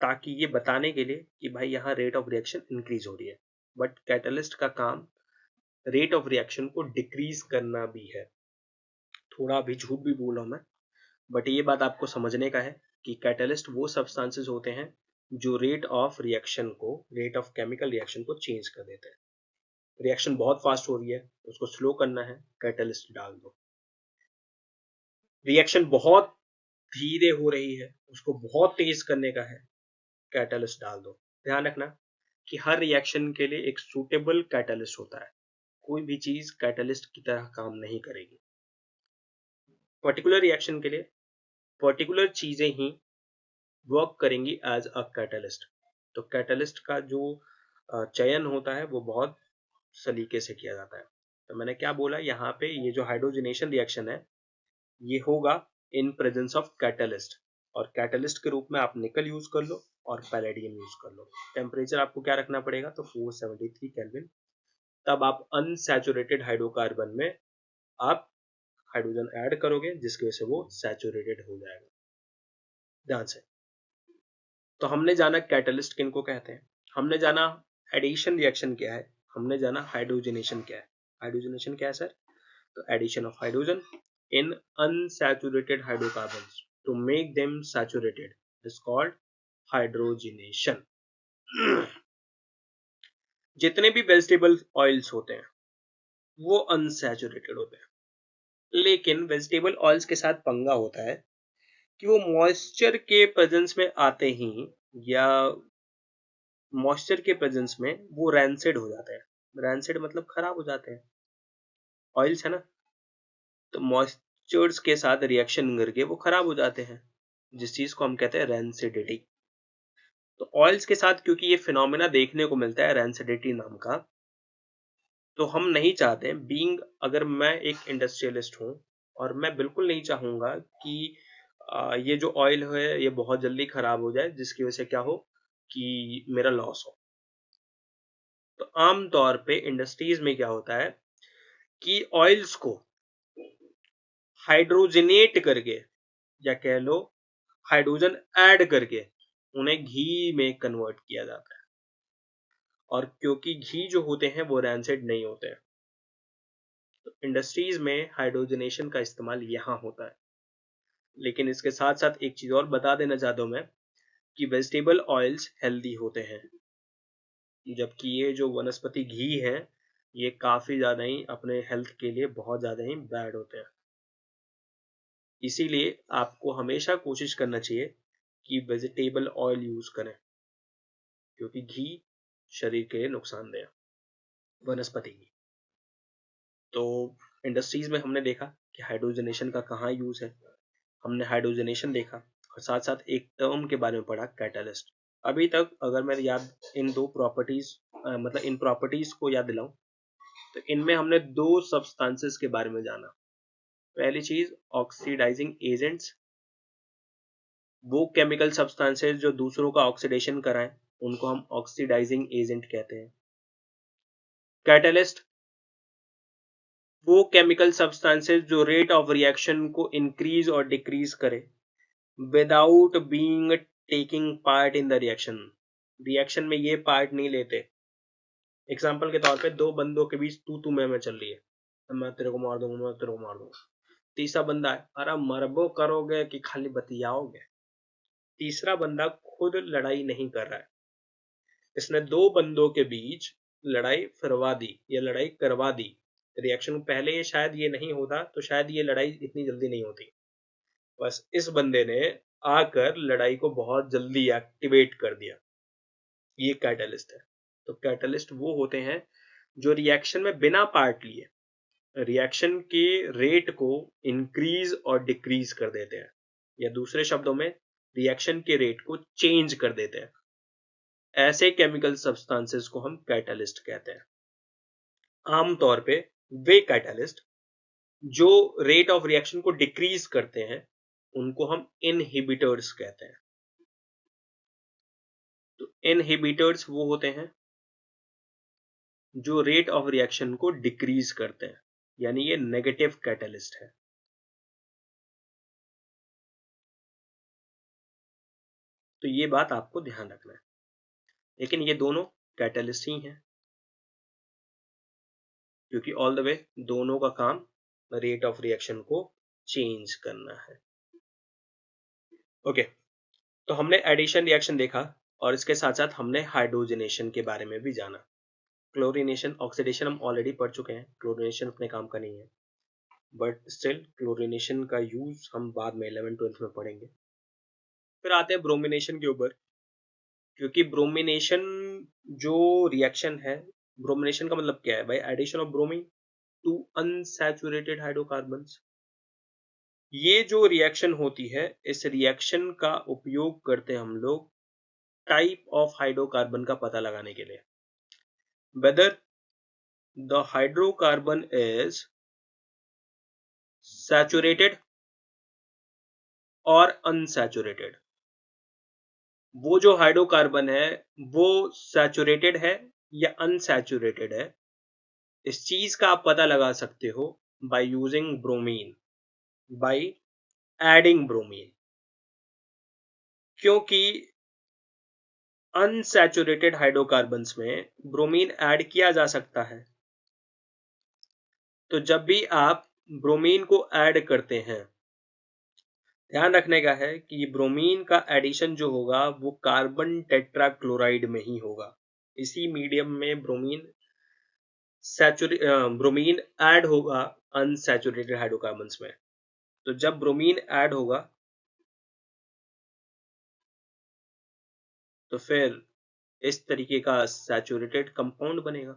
ताकि ये बताने के लिए कि भाई यहाँ रेट ऑफ रिएक्शन इंक्रीज हो रही है, बट कैटलिस्ट का काम रेट ऑफ रिएक्शन को डिक्रीज करना भी है। थोड़ा भी झूठ भी बोल रहा हूं मैं, बट ये बात आपको समझने का है कि कैटलिस्ट वो सब्सटेंसेस होते हैं जो रेट ऑफ रिएक्शन को, रेट ऑफ केमिकल रिएक्शन को चेंज कर देते हैं। रिएक्शन बहुत फास्ट हो रही है, उसको स्लो करना है, कैटलिस्ट डाल दो। रिएक्शन बहुत धीरे हो रही है, उसको बहुत तेज करने का है, कैटलिस्ट डाल दो। ध्यान रखना कि हर रिएक्शन के लिए एक सूटेबल कैटलिस्ट होता है, कोई भी चीज कैटलिस्ट की तरह काम नहीं करेगी। पर्टिकुलर रिएक्शन के लिए पर्टिकुलर चीजें ही वर्क करेंगी एज अ कैटलिस्ट। तो कैटलिस्ट का जो चयन होता है वो बहुत सलीके से किया जाता है। तो मैंने क्या बोला, यहाँ पे ये जो हाइड्रोजनेशन रिएक्शन है ये होगा इन प्रेजेंस ऑफ कैटलिस्ट, और कैटलिस्ट के रूप में आप निकल यूज कर लो और पैलेडियम यूज कर लो। टेम्परेचर आपको क्या रखना पड़ेगा, तो 473 केल्विन। तब आप अनसैचुरेटेड हाइड्रोकार्बन में आप हाइड्रोजन ऐड करोगे, जिसकी वजह से वो सैचुरेटेड हो जाएगा। ध्यान से। तो हमने जाना कैटलिस्ट किनको कहते हैं, हमने जाना एडिशन रिएक्शन क्या है, हमने जाना हाइड्रोजनेशन क्या है। हाइड्रोजनेशन क्या है सर? तो addition of hydrogen in unsaturated hydrocarbons to make them saturated is called hydrogenation. जितने भी वेजिटेबल ऑयल्स होते हैं वो अनसैचुरेटेड होते हैं, लेकिन वेजिटेबल ऑयल्स के साथ पंगा होता है कि वो मॉइस्चर के प्रेजेंस में आते ही, या मॉइस्चर के प्रेजेंस में वो रैंसिड हो जाते हैं। रैंसिड मतलब खराब हो जाते हैं, ऑयल्स है ना, तो मॉइस्चर्स के साथ रिएक्शन करके वो खराब हो जाते हैं, जिस चीज को हम कहते हैं रैंसिडिटी। तो ऑयल्स के साथ क्योंकि ये फिनोमेना देखने को मिलता है रैंसिडिटी नाम का, तो हम नहीं चाहते, बीइंग अगर मैं एक इंडस्ट्रियलिस्ट हूं और मैं बिल्कुल नहीं चाहूंगा कि ये जो ऑयल है ये बहुत जल्दी खराब हो जाए, जिसकी वजह से क्या हो कि मेरा लॉस हो। तो आम तौर पे इंडस्ट्रीज में क्या होता है कि ऑयल्स को हाइड्रोजनेट करके, या कह लो हाइड्रोजन ऐड करके, उन्हें घी में कन्वर्ट किया जाता है। और क्योंकि घी जो होते हैं वो रैंसिड नहीं होते हैं, तो इंडस्ट्रीज में हाइड्रोजनेशन का इस्तेमाल यहां होता है। लेकिन इसके साथ साथ एक चीज और बता देना चाहता हूं मैं कि वेजिटेबल ऑयल्स हेल्दी होते हैं, जबकि ये जो वनस्पति घी है ये काफी ज्यादा ही अपने हेल्थ के लिए बहुत ज्यादा ही बैड होते हैं। इसीलिए आपको हमेशा कोशिश करना चाहिए कि वेजिटेबल ऑयल यूज करें, क्योंकि घी शरीर के लिए नुकसानदेह है, वनस्पति घी। तो इंडस्ट्रीज में हमने देखा कि हाइड्रोजनेशन का कहाँ यूज है, हमने हाइड्रोजनेशन देखा और साथ साथ एक टर्म के बारे में पढ़ा, कैटलिस्ट। अभी तक अगर मैं याद इन दो प्रॉपर्टीज मतलब इन प्रॉपर्टीज को याद दिलाऊं तो इनमें हमने दो सब्सटेंसेस के बारे में जाना। पहली चीज ऑक्सीडाइजिंग एजेंट्स, वो केमिकल सब्सटेंसेस जो दूसरों का ऑक्सीडेशन कराएं उनको हम ऑक्सीडाइजिंग एजेंट कहते हैं। कैटलिस्ट, वो केमिकल सब्सटेंसेस जो रेट ऑफ रिएक्शन को इंक्रीज और डिक्रीज करे without being taking part in the reaction. Reaction में ये पार्ट नहीं लेते। एग्जाम्पल के तौर पे दो बंदों के बीच तू मैं चल रही है, मैं तेरे को मार दूंगा, मैं तेरे को मार दूंगा। तीसरा बंदा है, अरे मरबो करोगे कि खाली बतियाओगे। तीसरा बंदा खुद लड़ाई नहीं कर रहा है, इसने दो बंदों के बीच लड़ाई फिरवा दी या लड़ाई करवा दी। रिएक्शन पहले ये शायद ये नहीं होता तो शायद ये लड़ाई इतनी जल्दी नहीं होती, बस इस बंदे ने आकर लड़ाई को बहुत जल्दी एक्टिवेट कर दिया। ये कैटलिस्ट है। तो कैटलिस्ट वो होते हैं जो रिएक्शन में बिना पार्ट लिए रिएक्शन के रेट को इंक्रीज और डिक्रीज कर देते हैं, या दूसरे शब्दों में रिएक्शन के रेट को चेंज कर देते हैं। ऐसे केमिकल सब्सटेंसेस को हम कैटलिस्ट कहते हैं। आमतौर पे वे कैटलिस्ट जो रेट ऑफ रिएक्शन को डिक्रीज करते हैं उनको हम इनहिबिटर्स कहते हैं। तो इनहिबिटर्स वो होते हैं जो रेट ऑफ रिएक्शन को डिक्रीज करते हैं, यानी ये नेगेटिव कैटलिस्ट है। तो ये बात आपको ध्यान रखना है, लेकिन ये दोनों कैटलिस्ट ही हैं, क्योंकि ऑल द वे दोनों का काम रेट ऑफ रिएक्शन को चेंज करना है। ओके, तो हमने एडिशन रिएक्शन देखा और इसके साथ साथ हमने हाइड्रोजनेशन के बारे में भी जाना। क्लोरीनेशन, ऑक्सीडेशन हम ऑलरेडी पढ़ चुके हैं, क्लोरीनेशन अपने काम का नहीं है, बट स्टिल क्लोरीनेशन का यूज हम बाद में 11th-12th में पढ़ेंगे। फिर आते हैं ब्रोमिनेशन के ऊपर, क्योंकि ब्रोमिनेशन जो रिएक्शन है, ब्रोमिनेशन का मतलब क्या है भाई? Addition of bromine to unsaturated hydrocarbons. ये जो रिएक्शन होती है, इस रिएक्शन का उपयोग करते हैं हम लोग टाइप ऑफ हाइड्रोकार्बन का पता लगाने के लिए, whether the hydrocarbon is saturated और unsaturated। वो जो हाइड्रोकार्बन है वो सैचुरेटेड है या अनसैचुरेटेड है, इस चीज का आप पता लगा सकते हो by using bromine, by adding bromine. क्योंकि अनसैचुरेटेड हाइड्रोकार्बन्स में ब्रोमीन ऐड किया जा सकता है, तो जब भी आप ब्रोमीन को ऐड करते हैं, ध्यान रखने का है कि ब्रोमीन का एडिशन जो होगा वो कार्बन टेट्राक्लोराइड में ही होगा। इसी मीडियम में ब्रोमीन ऐड होगा अनसैचुरेटेड हाइड्रोकार्बन्स में। तो जब ब्रोमीन ऐड होगा तो फिर इस तरीके का सैचुरेटेड कंपाउंड बनेगा।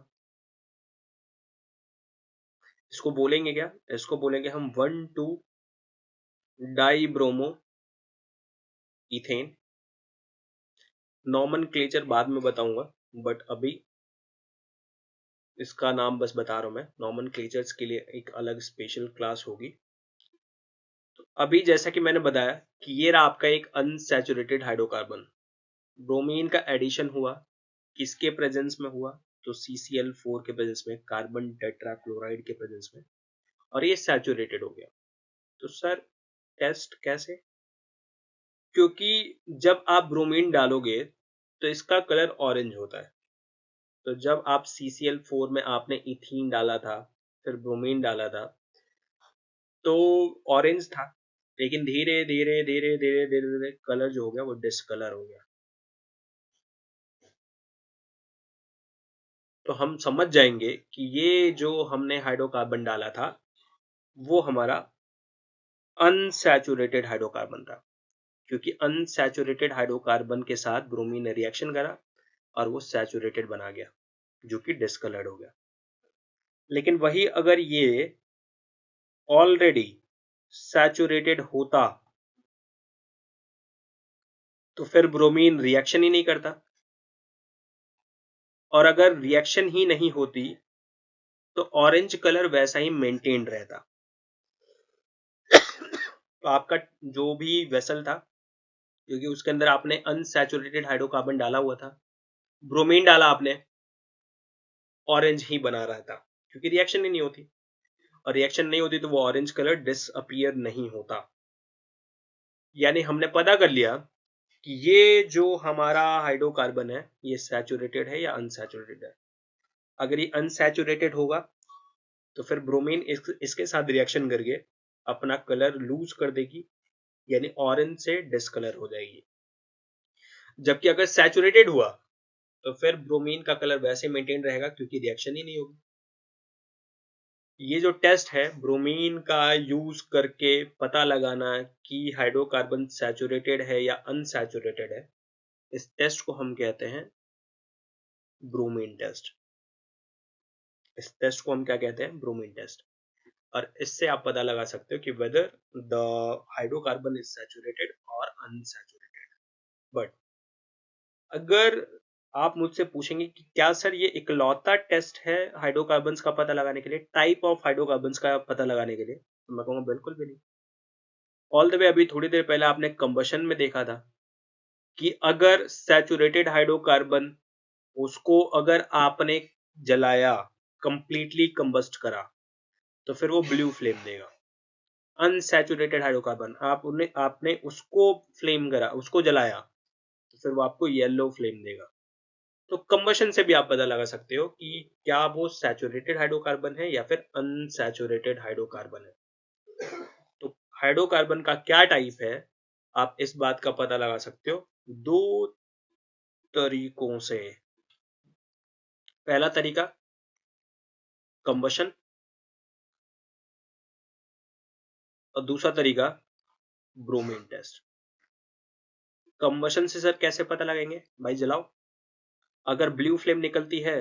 इसको बोलेंगे क्या? इसको बोलेंगे हम 1,2 डाइब्रोमो इथेन। नॉमेनक्लेचर बाद में बताऊंगा, बट अभी इसका नाम बस बता रहा हूं मैं। नॉमेनक्लेचर्स के लिए एक अलग स्पेशल क्लास होगी। तो अभी जैसा कि मैंने बताया कि ये रहा आपका एक अनसैचुरेटेड हाइड्रोकार्बन। ब्रोमीन का एडिशन हुआ, किसके प्रेजेंस में हुआ? तो CCl4 के प्रेजेंस में, कार्बन टेट्राक्लोराइड के प्रेजेंस में, और ये सैचुरेटेड हो गया। तो सर टेस्ट कैसे? क्योंकि जब आप ब्रोमीन डालोगे तो इसका कलर ऑरेंज होता है। तो जब आप CCl4 में आपने इथीन डाला था, फिर ब्रोमीन डाला था, तो ऑरेंज था, लेकिन धीरे धीरे धीरे धीरे धीरे धीरे कलर जो हो गया वो डिस्कलर हो गया। तो हम समझ जाएंगे कि ये जो हमने हाइड्रोकार्बन डाला था वो हमारा अनसैचुरेटेड हाइड्रोकार्बन था, क्योंकि अनसैचुरेटेड हाइड्रोकार्बन के साथ ब्रोमीन ने रिएक्शन करा और वो सैचुरेटेड बना गया, जो कि डिस्कलर्ड हो गया। लेकिन वही अगर ये ऑलरेडी सैचुरेटेड होता तो फिर ब्रोमीन रिएक्शन ही नहीं करता, और अगर रिएक्शन ही नहीं होती तो ऑरेंज कलर वैसा ही मेंटेन रहता। तो आपका जो भी वेसल था, क्योंकि उसके अंदर आपने अनसैचुरेटेड हाइड्रोकार्बन डाला हुआ था, ब्रोमीन डाला आपने, ऑरेंज ही बना रहा था, क्योंकि रिएक्शन ही नहीं होती, और रिएक्शन नहीं होती तो वो ऑरेंज कलर डिसअपियर नहीं होता। यानी हमने पता कर लिया कि ये जो हमारा हाइड्रोकार्बन है ये सैचुरेटेड है या अनसैचुरेटेड है। अगर ये अनसैचुरेटेड होगा तो फिर ब्रोमीन इसके साथ रिएक्शन करके अपना कलर लूज कर देगी, यानी ऑरेंज से डिस्कलर हो जाएगी। जबकि अगर सैचुरेटेड हुआ तो फिर ब्रोमीन का कलर वैसे मेंटेन रहेगा, क्योंकि रिएक्शन ही नहीं होगी। ये जो टेस्ट है ब्रोमीन का यूज करके पता लगाना कि हाइड्रोकार्बन सैचुरेटेड है या अनसैचुरेटेड है, इस टेस्ट को हम कहते हैं ब्रोमीन टेस्ट। इस टेस्ट को हम क्या कहते हैं? Bromine test. और इससे आप पता लगा सकते हो कि whether the hydrocarbon is saturated और अनसैचुरेटेड। बट अगर आप मुझसे पूछेंगे कि क्या सर ये इकलौता टेस्ट है हाइड्रोकार्बन्स का पता लगाने के लिए, टाइप ऑफ हाइड्रोकार्बन्स का पता लगाने के लिए, तो मैं कहूंगा बिल्कुल भी नहीं। ऑल द वे अभी थोड़ी देर पहले आपने कंबशन में देखा था कि अगर सैचुरेटेड हाइड्रोकार्बन, उसको अगर आपने जलाया, कंप्लीटली कंबस्ट करा, तो फिर वो ब्लू फ्लेम देगा। अनसैचुरेटेड हाइड्रोकार्बन आपने उसको फ्लेम करा, उसको जलाया, तो फिर वो आपको येलो फ्लेम देगा। तो कंबशन से भी आप पता लगा सकते हो कि क्या वो सैचुरेटेड हाइड्रोकार्बन है या फिर अनसैचुरेटेड हाइड्रोकार्बन है। तो हाइड्रोकार्बन का क्या टाइप है, आप इस बात का पता लगा सकते हो दो तरीकों से। पहला तरीका कंबशन, और दूसरा तरीका ब्रोमीन टेस्ट। कंबशन से सर कैसे पता लगाएंगे? भाई जलाओ, अगर ब्लू फ्लेम निकलती है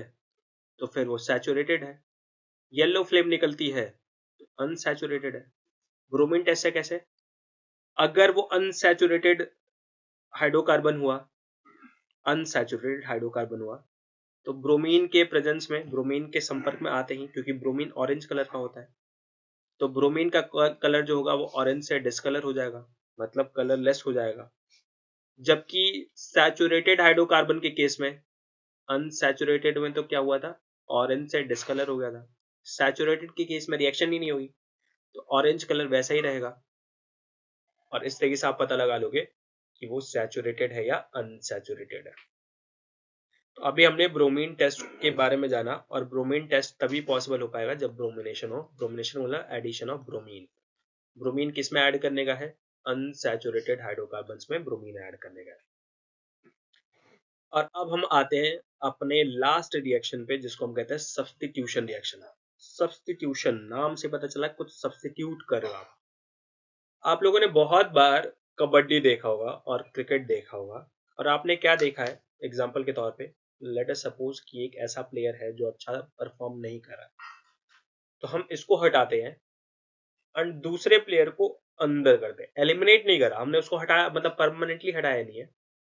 तो फिर वो सैचुरेटेड है, येलो फ्लेम निकलती है तो अनसैचुरेटेड है। ब्रोमीन टेस्ट से कैसे? अगर वो अनसैचुरेटेड हाइड्रोकार्बन हुआ, अनसैचुरेटेड हाइड्रोकार्बन हुआ, तो ब्रोमीन के प्रेजेंस में, ब्रोमीन के संपर्क में आते ही, क्योंकि ब्रोमीन ऑरेंज कलर का होता है, तो ब्रोमीन का कलर जो होगा वो ऑरेंज से डिस्कलर हो जाएगा, मतलब कलरलेस हो जाएगा। जबकि सैचुरेटेड हाइड्रोकार्बन के केस में, अनसैचुरेटेड में तो क्या हुआ था? ऑरेंज से डिस्कलर हो गया था। सैचुरेटेड के केस में रिएक्शन ही नहीं होगी, तो ऑरेंज कलर वैसा ही रहेगा, और इस तरीके से आप पता लगा लोगे कि वो सैचुरेटेड है या अनसैचुरेटेड है। तो अभी हमने ब्रोमीन टेस्ट के बारे में जाना, और ब्रोमीन टेस्ट तभी पॉसिबल हो पाएगा जब ब्रोमिनेशन हो। ब्रोमिनेशन मतलब एडिशन ऑफ ब्रोमीन। ब्रोमीन किस में ऐड करने का है? अनसैचुरेटेड हाइड्रोकार्बन्स में ब्रोमीन ऐड करने का है। और अब हम आते हैं अपने लास्ट रिएक्शन पे, जिसको हम कहते हैं सब्स्टिट्यूशन रिएक्शन। सब्स्टिट्यूशन नाम से पता चला कुछ सब्स्टिट्यूट कर रहे हो आप लोगों ने बहुत बार कबड्डी देखा होगा और क्रिकेट देखा होगा, और आपने क्या देखा है? एग्जाम्पल के तौर पे लेट अस सपोज कि एक ऐसा प्लेयर है जो अच्छा परफॉर्म नहीं कर रहा, तो हम इसको हटाते हैं एंड दूसरे प्लेयर को अंदर करते हैं। एलिमिनेट नहीं करा हमने, उसको हटाया, मतलब परमानेंटली हटाया नहीं है,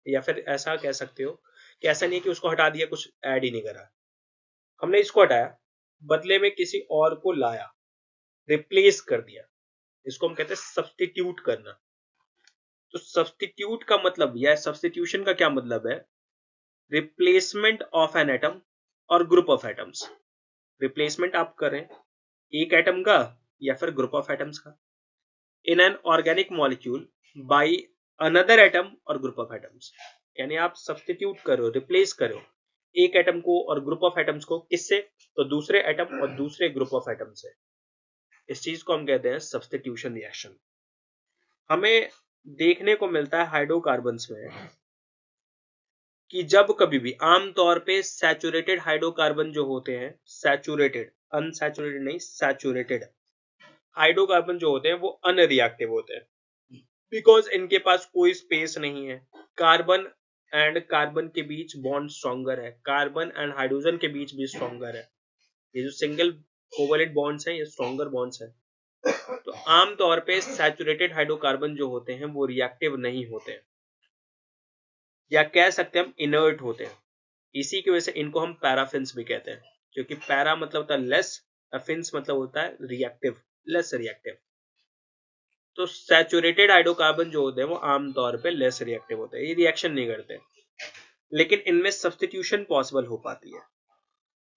या फिर ऐसा कह सकते हो कि ऐसा नहीं है कि उसको हटा दिया, कुछ ऐड ही नहीं करा, हमने इसको हटाया, बदले में किसी और को लाया, रिप्लेस कर दिया। इसको हम कहते हैं सब्स्टिट्यूट करना। तो सब्स्टिट्यूट का मतलब, या सब्स्टिट्यूशन का क्या मतलब है? रिप्लेसमेंट ऑफ एन एटम और ग्रुप ऑफ एटम्स। रिप्लेसमेंट आप करें एक एटम का या फिर ग्रुप ऑफ एटम्स का in an organic molecule by another atom और ग्रुप ऑफ एटम्स। यानी आप सब्स्टिट्यूट करो, रिप्लेस करो एक एटम को और ग्रुप ऑफ एटम्स को, किससे? तो दूसरे एटम और दूसरे ग्रुप ऑफ एटम से। इस चीज को हम कहते हैं सब्स्टिट्यूशन रिएक्शन। हमें देखने को मिलता है हाइड्रोकार्बन्स में कि जब कभी भी आमतौर पे सैचुरेटेड हाइड्रोकार्बन जो होते हैं, सैचुरेटेड, अनसैचुरेटेड नहीं, सैचुरेटेड हाइड्रोकार्बन जो होते हैं वो अनरिएक्टिव होते हैं, बिकॉज इनके पास कोई स्पेस नहीं है। कार्बन एंड कार्बन के बीच बॉन्ड स्ट्रॉन्गर है, कार्बन एंड हाइड्रोजन के बीच भी स्ट्रॉन्गर है। ये जो सिंगल कोवलेंट बॉन्ड्स हैं ये स्ट्रॉन्गर बॉन्ड्स हैं। तो आमतौर पे सैचुरेटेड हाइड्रोकार्बन जो होते हैं वो रिएक्टिव नहीं होते हैं, या कह सकते हैं हम इनर्ट होते हैं। इसी की वजह से इनको हम पैराफिन्स भी कहते हैं, क्योंकि पैरा मतलब होता है लेस, अफिन्स मतलब होता है रिएक्टिव, लेस रिएक्टिव। तो सैचुरेटेड हाइड्रोकार्बन जो होते हैं वो आमतौर पे लेस रिएक्टिव होते हैं, ये रिएक्शन नहीं करते, लेकिन इनमें सब्स्टिट्यूशन पॉसिबल हो पाती है।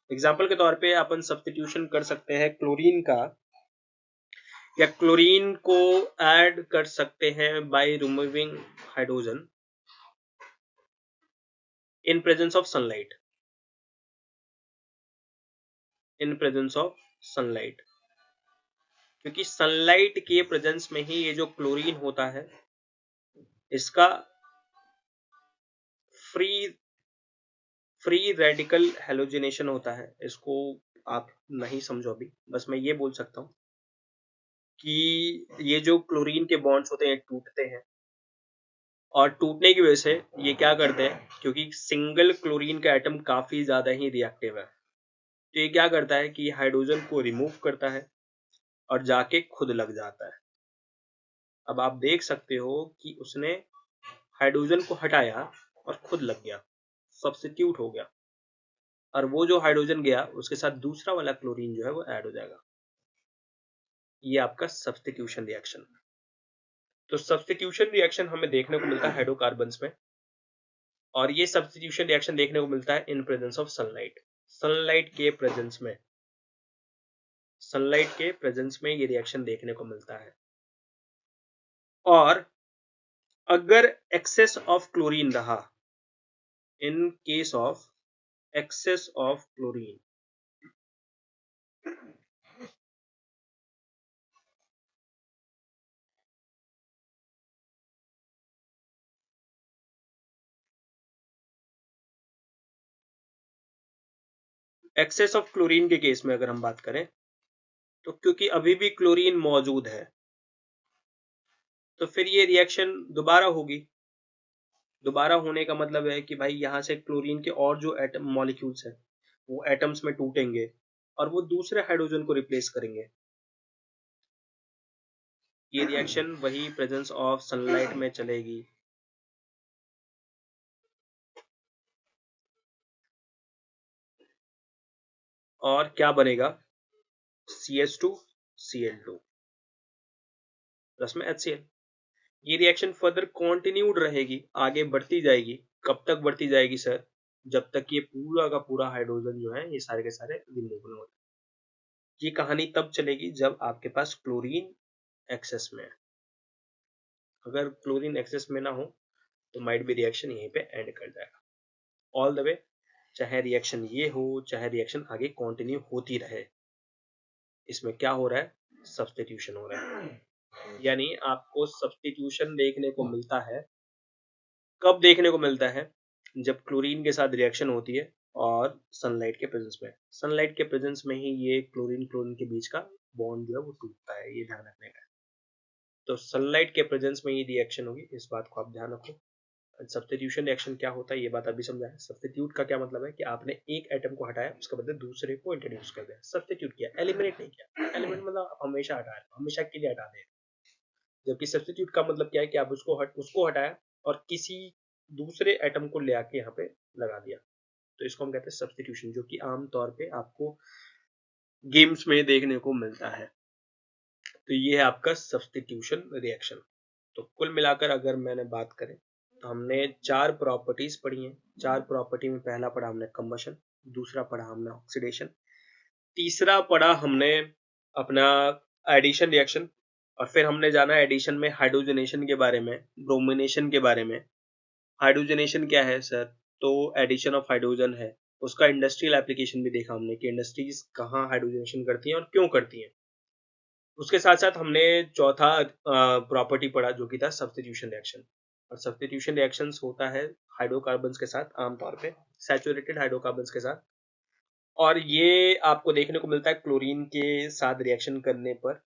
एग्जाम्पल के तौर पे अपन सब्स्टिट्यूशन कर सकते हैं क्लोरीन का, या क्लोरीन को ऐड कर सकते हैं by removing hydrogen in presence of sunlight, in presence of sunlight, क्योंकि सनलाइट के प्रेजेंस में ही ये जो क्लोरीन होता है इसका फ्री रेडिकल हेलोजिनेशन होता है। इसको आप नहीं समझो अभी, बस मैं ये बोल सकता हूं कि ये जो क्लोरीन के बॉन्ड्स होते हैं टूटते हैं, और टूटने की वजह से ये क्या करते हैं, क्योंकि सिंगल क्लोरीन का एटम काफी ज्यादा ही रिएक्टिव है, तो ये क्या करता है कि हाइड्रोजन को रिमूव करता है और जाके खुद लग जाता है। अब आप देख सकते हो कि उसने हाइड्रोजन को हटाया और खुद लग गया, सब्स्टिट्यूट हो गया, और वो जो हाइड्रोजन गया उसके साथ दूसरा वाला क्लोरीन जो है वो ऐड हो जाएगा। ये आपका सब्स्टिट्यूशन रिएक्शन। तो सब्स्टिट्यूशन रिएक्शन हमें देखने को मिलता है हाइड्रोकार्बन्स में, और ये सब्स्टिट्यूशन रिएक्शन देखने को मिलता है in presence of sunlight. Sunlight के प्रेजेंस में, सनलाइट के प्रेजेंस में ये रिएक्शन देखने को मिलता है। और अगर एक्सेस ऑफ क्लोरीन रहा, in case of excess of chlorine, excess of chlorine के केस में अगर हम बात करें, तो क्योंकि अभी भी क्लोरीन मौजूद है तो फिर ये रिएक्शन दोबारा होगी। दोबारा होने का मतलब है कि भाई यहां से क्लोरीन के और जो एटम मॉलिक्यूल्स हैं वो एटम्स में टूटेंगे और वो दूसरे हाइड्रोजन को रिप्लेस करेंगे। ये रिएक्शन वही प्रेजेंस ऑफ सनलाइट में चलेगी। और क्या बनेगा, CH2 Cl2 प्लस में HCl। ये रिएक्शन फर्दर कंटिन्यूड रहेगी, आगे बढ़ती जाएगी। कब तक बढ़ती जाएगी सर, जब तक ये पूरा का पूरा हाइड्रोजन जो है ये सारे के सारे रिमूवल हो। ये कहानी तब चलेगी जब आपके पास क्लोरीन एक्सेस में है। अगर क्लोरीन एक्सेस में ना हो तो माइट बी रिएक्शन यहीं पे एंड कर जाएगा ऑल द वे, चाहे रिएक्शन ये हो चाहे रिएक्शन आगे कंटिन्यू होती रहे। इसमें क्या हो रहा है, सब्स्टिट्यूशन हो रहा है। यानी आपको सब्स्टिट्यूशन देखने को मिलता है, कब देखने को मिलता है, जब क्लोरीन के साथ रिएक्शन होती है और सनलाइट के प्रेजेंस में। सनलाइट के प्रेजेंस में ही ये क्लोरीन क्लोरीन के बीच का बॉन्ड जो है वो टूटता है, ये ध्यान रखने का है। तो सनलाइट के प्रेजेंस में ही रिएक्शन होगी, इस बात को आप ध्यान रखो। सब्स्टिट्यूशन रिएक्शन क्या होता है ये बात अभी समझा है। सब्स्टिट्यूट का क्या मतलब है कि आपने एक एटम को हटाया उसके बदले दूसरे को इंट्रोड्यूस कर दिया, सब्स्टिट्यूट किया, एलिमिनेट नहीं किया। एलिमिनेट मतलब आप हमेशा हटा रहे, हमेशा के लिए हटा दे। जबकि सब्स्टिट्यूट का मतलब क्या है कि आप उसको हटाया और किसी दूसरे एटम को ले आके यहाँ पे लगा दिया। तो इसको हम कहते हैं सब्स्टिट्यूशन, जो कि आमतौर पे आपको गेम्स में देखने को मिलता है। तो ये है आपका सब्स्टिट्यूशन रिएक्शन। तो कुल मिलाकर अगर मैंने बात करें तो हमने 4 प्रॉपर्टीज पढ़ी हैं। 4 प्रॉपर्टी में पहला पढ़ा हमने कंबशन, दूसरा पढ़ा हमने ऑक्सीडेशन, तीसरा पढ़ा हमने अपना एडिशन रिएक्शन, और फिर हमने जाना एडिशन में हाइड्रोजनेशन के बारे में, ब्रोमिनेशन के बारे में। हाइड्रोजनेशन क्या है सर, तो एडिशन ऑफ हाइड्रोजन है। उसका इंडस्ट्रियल एप्लीकेशन भी देखा हमने कि इंडस्ट्रीज कहाँ हाइड्रोजनेशन करती हैं और क्यों करती हैं। उसके साथ साथ हमने चौथा प्रॉपर्टी पढ़ा जो कि था सब्स्टिट्यूशन रिएक्शन। और सब्स्टिट्यूशन रिएक्शंस होता है हाइड्रोकार्बन्स के साथ, आमतौर पे सैचुरेटेड हाइड्रोकार्बन्स के साथ। और ये आपको देखने को मिलता है क्लोरीन के साथ रिएक्शन करने पर।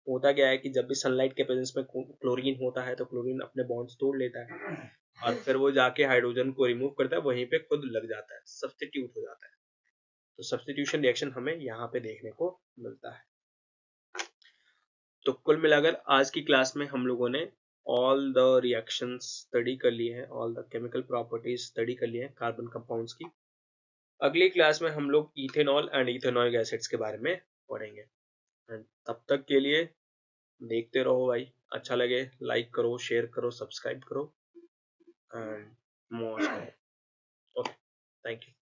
होता क्या है कि जब भी सनलाइट के प्रेजेंस में क्लोरीन होता है तो क्लोरीन अपने बॉन्ड्स तोड़ लेता है और फिर वो जाके हाइड्रोजन को रिमूव करता है, वहीं पे खुद लग जाता है, सब्स्टिट्यूट हो जाता है। तो सब्स्टिट्यूशन रिएक्शन हमें यहाँ पे देखने को मिलता है। तो कुल मिलाकर आज की क्लास में हम लोगों ने ऑल द रिएक्शंस स्टडी कर लिए हैं, all the chemical properties study कर लिए हैं कार्बन कंपाउंड्स की। अगली क्लास में हम लोग इथेनॉल एंड इथेनॉइक एसिड्स के बारे में पढ़ेंगे। एंड तब तक के लिए देखते रहो भाई, अच्छा लगे लाइक करो, शेयर करो, सब्सक्राइब करो and most. Okay, thank you.